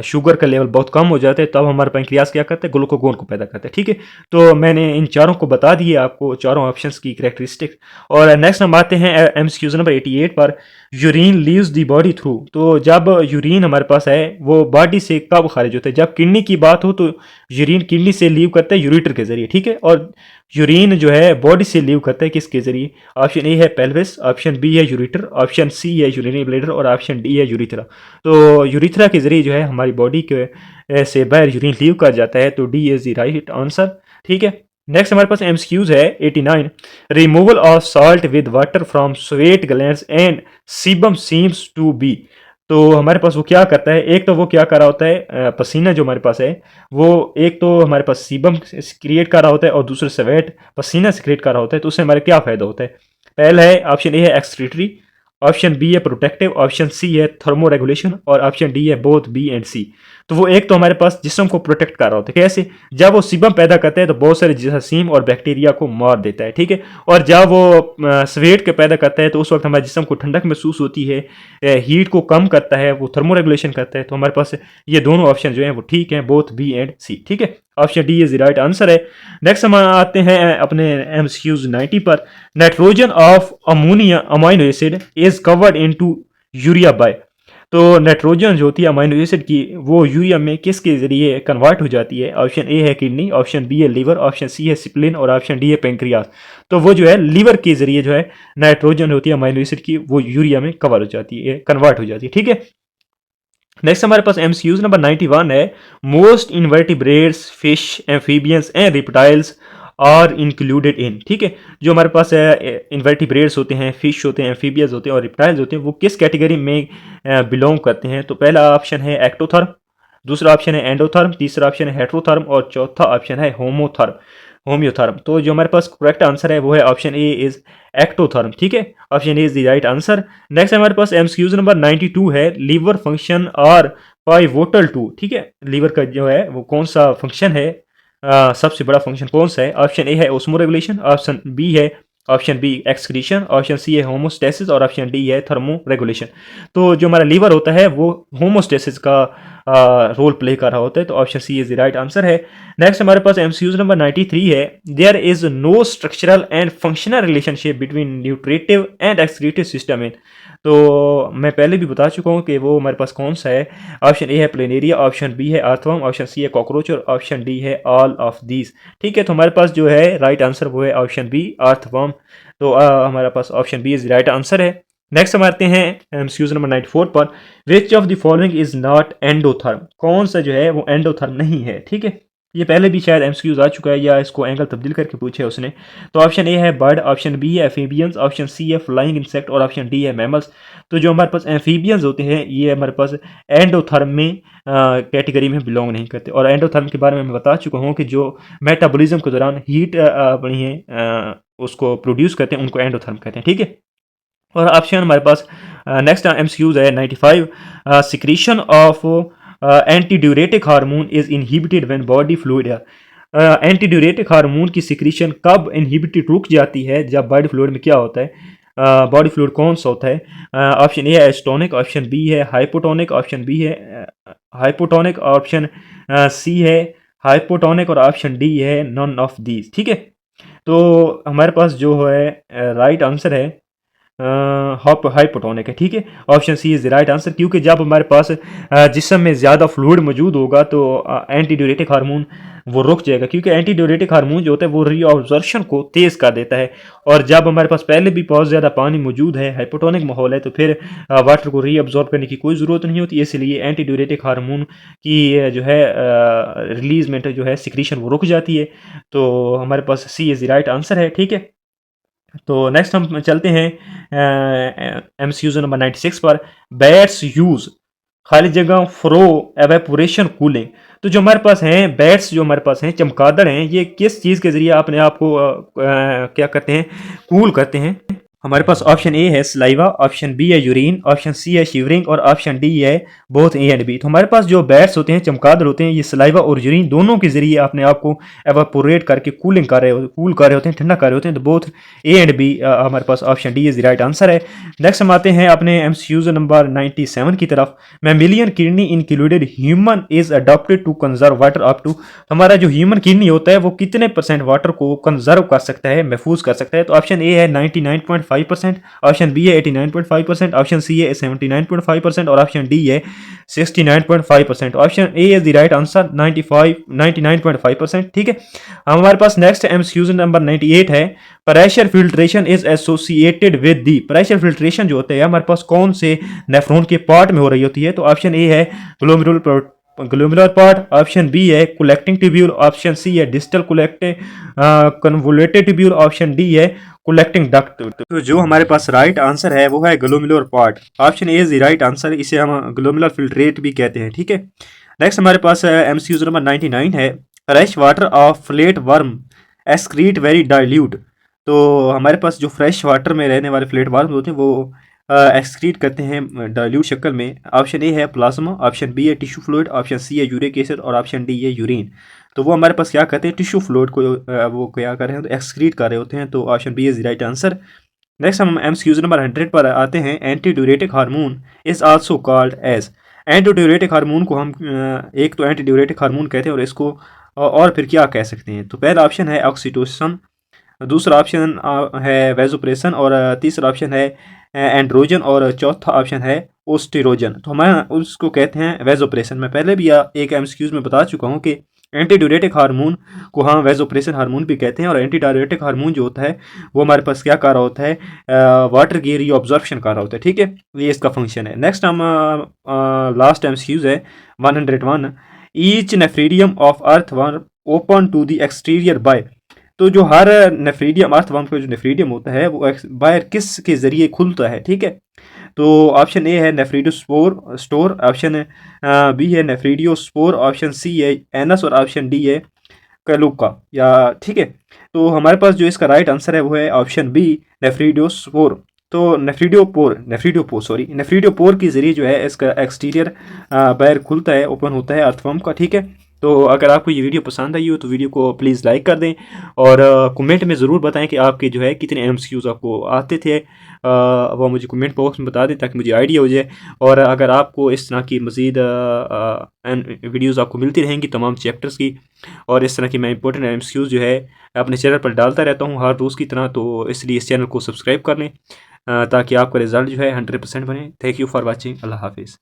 शुगर का लेवल बहुत कम हो जाता है तब हमारे पेंक्रियाज क्या करते हैं, ग्लूकागोन को पैदा करते हैं, ठीक है। तो मैंने इन चारों को बता दिए आपको, चारों ऑप्शंस की करेक्टरिस्टिक। और नेक्स्ट हम आते हैं एमसीक्यूज नंबर 88 पर, urine leaves the body through. तो जब यूरिन हमारे पास है वो बॉडी से कब खारिज होता है, जब किडनी की बात हो तो यूरिन किडनी से लीव करता है यूरिटर के जरिए, ठीक है। और यूरिन जो है बॉडी से लीव करता है किसके जरिए, ऑप्शन ए है पेल्विस, ऑप्शन बी है यूरिटर, ऑप्शन सी है यूरिनरी ब्लैडर और ऑप्शन डी है यूरिथ्रा। तो यूरिथ्रा के जरिए जो है हमारी बॉडी के से बाहर यूरिन लीव कर जाता है, तो D is the right answer, ठीक है। नेक्स्ट हमारे पास एमसीक्यूज है 89, removal of salt with water from sweat glands and sebum seems to be. तो हमारे पास वो क्या करता है, एक तो वो क्या कर रहा होता है, पसीना जो हमारे पास है वो एक तो हमारे पास सीबम क्रिएट कर रहा होता है और दूसरे स्वेट पसीना क्रिएट कर रहा होता है। तो उससे हमारे क्या फ़ायदा होता है, पहला है ऑप्शन ए है एक्सक्रीटरी, ऑप्शन बी है प्रोटेक्टिव, ऑप्शन सी है थर्मो रेगुलेशन और ऑप्शन डी है बोथ बी एंड सी। तो वो एक तो हमारे पास जिस्म को प्रोटेक्ट कर रहा होता है, कैसे, जब वो सीबम पैदा करता है तो बहुत सारे जरासीम और बैक्टीरिया को मार देता है, ठीक है। और जब वो स्वेट के पैदा करता है तो उस वक्त हमारे जिस्म को ठंडक महसूस होती है, हीट को कम करता है, वो थर्मो रेगुलेशन करता है। तो हमारे पास ये दोनों ऑप्शन जो हैं वो ठीक हैं, बोथ बी एंड सी, ठीक है। Option D is the right answer है। नेक्स्ट हम आते हैं अपने एमसीक्यूज 90 पर, nitrogen of ammonia amino acid is covered into urea by. तो नाइट्रोजन जो होती है अमाइनो एसिड की वो यूरिया में किसके जरिए कन्वर्ट हो जाती है, ऑप्शन ए है किडनी, ऑप्शन बी है लीवर, ऑप्शन सी है स्प्लीन और ऑप्शन डी है पेंक्रियास। तो वो जो है लीवर के जरिए जो है नाइट्रोजन होती है अमाइनो एसिड की वो यूरिया में कवर हो जाती है, कन्वर्ट हो जाती है, ठीक है। नेक्स्ट हमारे पास एमसीक्यूज नंबर 91 है, most invertebrates fish amphibians and reptiles are included in, ठीक है। जो हमारे पास इन्वर्टिब्रेट्स होते हैं, फिश होते हैं, एम्फीबियंस होते हैं और रिप्टाइल्स होते हैं, वो किस कैटेगरी में बिलोंग करते हैं। तो पहला ऑप्शन है एक्टोथर्म, दूसरा ऑप्शन है एंडोथर्म, तीसरा ऑप्शन है हेट्रोथर्म और चौथा ऑप्शन है होम्योथर्म। तो जो हमारे पास करेक्ट आंसर है वो है ऑप्शन ए इज एक्टोथर्म, ठीक है। Option A is the right answer. Next हमारे पास एमसीक्यूज नंबर 92 है, liver function are pivotal to, ठीक है। लीवर का जो है वो कौन सा फंक्शन है, सबसे बड़ा फंक्शन कौन सा है, ऑप्शन ए है osmoregulation, option B excretion, option C है होमोस्टेसिस और ऑप्शन डी है थर्मो रेगुलेशन। तो जो हमारा लीवर होता है वो होमोस्टेसिस का रोल प्ले कर रहा होता है, तो option C is the right answer है। नेक्स्ट हमारे पास एमसीक्यूज नंबर 93 है, there is no structural and functional relationship between nutritive and excretive system in. तो मैं पहले भी बता चुका हूँ कि वो हमारे पास कौन सा है, ऑप्शन ए है प्लेनेरिया, ऑप्शन बी है अर्थवर्म, ऑप्शन सी है कॉकरोच और ऑप्शन डी है ऑल ऑफ दीज, ठीक है। तो हमारे पास जो है राइट आंसर वो है ऑप्शन बी अर्थवर्म। तो हमारे पास option B is right answer है। नेक्स्ट हम आते हैं एमसीक्यूज नंबर 94 पर, which of the following is not endotherm, कौन सा जो है वो एंडोथर्म नहीं है, ठीक है। ये पहले भी शायद एमसीक्यूज आ चुका है या इसको एंगल तब्दील करके पूछे उसने। तो ऑप्शन ए है बर्ड, ऑप्शन बी है एम्फीबियंस, ऑप्शन सी है फ्लाइंग इंसेक्ट और ऑप्शन डी है मैमल्स। तो जो हमारे पास एम्फीबियंस होते हैं ये हमारे पास एंडोथर्म में कैटेगरी में बिलोंग नहीं करते। और एंडोथर्म के बारे में मैं बता चुका हूँ कि जो मेटाबॉलिज्म के दौरान हीट अपनी है उसको प्रोड्यूस करते हैं उनको एंडोथर्म कहते हैं, ठीक है। और ऑप्शन हमारे पास नेक्स्ट एमसीक्यूज है 95, secretion of एंटीड्यूरेटिक hormone is inhibited when body fluid है। एंटीड्यूरेटिक हार्मोन की सिक्रीशन कब इनहिबिटेड रुक जाती है, जब बॉडी फ्लूइड में क्या होता है, बॉडी फ्लूइड कौन सा होता है, ऑप्शन ए है एस्टोनिक, ऑप्शन बी है हाइपोटोनिक, ऑप्शन बी है हाइपोटोनिक, ऑप्शन सी है हाइपोटोनिक और ऑप्शन डी है नन ऑफ दीज, ठीक है। तो हमारे पास जो है राइट आंसर है हाइपोटोनिक है, ठीक है। Option C is the right answer, क्योंकि जब हमारे पास जिस्म में ज़्यादा फ्लूइड मौजूद होगा तो एंटीड्यूरेटिक हार्मोन वो रुक जाएगा, क्योंकि एंटीड्यूरेटिक हार्मोन जो होता है वो रीअब्जॉर्प्शन को तेज़ कर देता है। और जब हमारे पास पहले भी बहुत ज़्यादा पानी मौजूद है, हाइपोटोनिक माहौल है, तो फिर वाटर को रीअब्जॉर्ब करने की कोई ज़रूरत नहीं होती, इसलिए एंटीड्यूरेटिक हार्मोन की जो है रिलीजमेंट जो है सिक्रीशन वो रुक जाती है। तो हमारे पास सी इज़ द राइट आंसर है, ठीक है। तो नेक्स्ट हम चलते हैं एमसीक्यूज नंबर 96 पर, बैट्स यूज खाली जगह फ्रो एवेपोरेशन कूलिंग। तो जो हमारे पास हैं बैट्स, जो हमारे पास हैं चमगादड़ हैं, ये किस चीज़ के ज़रिए अपने आप को क्या करते हैं, कूल करते हैं। हमारे पास ऑप्शन ए है सलाइवा, ऑप्शन बी है यूरिन, ऑप्शन सी है शिवरिंग और ऑप्शन डी है बोथ ए एंड बी। तो हमारे पास जो बैट्स होते हैं, चमगादड़ होते हैं, ये सलाइवा और यूरिन दोनों के जरिए अपने आप को एवापोरेट करके कूल कर रहे होते हैं, ठंडा कर रहे होते हैं। तो बोथ ए एंड बी हमारे पास option D is the right answer है। नेक्स्ट हम आते हैं अपने एमसीक्यूज नंबर 97 की तरफ। Mammalian kidney included human is adopted to conserve water up to. हमारा जो ह्यूमन किडनी होता है वो कितने परसेंट वाटर को कंजर्व कर सकता है, महफूज कर सकता है? तो ऑप्शन ए है 99.5%, ऑप्शन बी है 89.5%, ऑप्शन सी है 79.5% और ऑप्शन डी है 69.5%। Option A is the right answer 99.5%। ठीक है, हमारे पास नेक्स्ट एमसीक्यूज नंबर 98 है। Pressure filtration is associated with the. Pressure filtration जो होता है हमारे पास कौन से नेफ्रॉन के पार्ट में हो रही होती है? तो ऑप्शन ए है ग्लोमेरुलर पार्ट, ऑप्शन बी है कलेक्टिंग ट्यूब्यूल, ऑप्शन सी है distal collecting convoluted tubule, option D है कलेक्टिंग डक्ट। तो जो हमारे पास राइट आंसर है वो है glomerular part. Option A is the right answer, इसे हम ग्लोमेरुलर फिल्ट्रेट भी कहते हैं। ठीक है, नेक्स्ट हमारे पास एमसीक्यू नंबर 99 है। Fresh water of flat worm excrete very dilute. तो हमारे पास जो फ्रेश वाटर में रहने वाले फ्लेट वर्म होते हैं वो एक्सक्रीट करते हैं डाइल्यूट शक्ल में। ऑप्शन ए है प्लाज्मा, ऑप्शन बी है टिश्यू फ्लूइड, ऑप्शन सी है यूरिक एसिड और ऑप्शन डी है यूरिन। तो वो हमारे पास क्या करते हैं, टिश्यू फ्लूइड को वो क्या कर रहे हैं, तो एक्सक्रीट कर रहे होते हैं। तो option B is the right answer. Next हम एमसीक्यूज नंबर 100 पर आते हैं। Anti diuretic hormone is also called as. Anti diuretic hormone को हम एक तो एंटी ड्यूरेटिक हार्मोन कहते हैं और इसको और फिर क्या कह सकते हैं? तो पहला ऑप्शन है ऑक्सीटोसिन, दूसरा ऑप्शन है वेजोप्रेसन और तीसरा ऑप्शन है एंड्रोजन और चौथा ऑप्शन है ओस्टेरोजन। तो हमारे उसको कहते हैं वेजोप्रेसन। मैं पहले भी एक एमसीक्यूज में बता चुका हूँ कि एंटी ड्यूरेटिक हार्मोन को हम वेजोप्रेसन हार्मोन भी कहते हैं और एंटी डायरेटिक हार्मोन जो होता है वो हमारे पास क्या कर रहा होता है, वाटर की रीअब्जॉर्प्शन कर रहा होता है। ठीक है, ये इसका फंक्शन है। नेक्स्ट हम लास्ट एमसीक्यूज है 101। Each nephridium of earthworm open to the exterior by. तो जो हर नेफ्रीडियम अर्थवर्म का जो नेफ्रीडियम होता है वो बाहर किस के जरिए खुलता है? ठीक है, तो ऑप्शन ए है नेफ्रीडोस्पोर स्टोर, ऑप्शन बी है नेफ्रीडियोस्पोर, ऑप्शन सी है एनस और ऑप्शन डी है कैलुका या। ठीक है, तो हमारे पास जो इसका राइट आंसर है वो है ऑप्शन बी नेफ्रीडियोस्पोर। तो नेफ्रीडियोपोर के जरिए जो है इसका एक्सटीरियर बाहर खुलता है, ओपन होता है अर्थवर्म का। ठीक है, तो अगर आपको ये वीडियो पसंद आई हो तो वीडियो को प्लीज़ लाइक कर दें और कमेंट में ज़रूर बताएं कि आपके जो है कितने एमसीक्यूज़ आपको आते थे। वो मुझे कमेंट बॉक्स में बता दें ताकि मुझे आइडिया हो जाए। और अगर आपको इस तरह की मज़ीद वीडियोज़ आपको मिलती रहेंगी तमाम चैप्टर्स की, और इस तरह की मैं इंपॉर्टेंट एमसीक्यूज़ जो है अपने चैनल पर डालता रहता हूँ हर रोज़ की तरह, तो इसलिए इस चैनल को सब्सक्राइब कर लें ताकि आपका रिज़ल्ट जो है 100% बने। Thank you for watching. अल्लाह हाफिज़।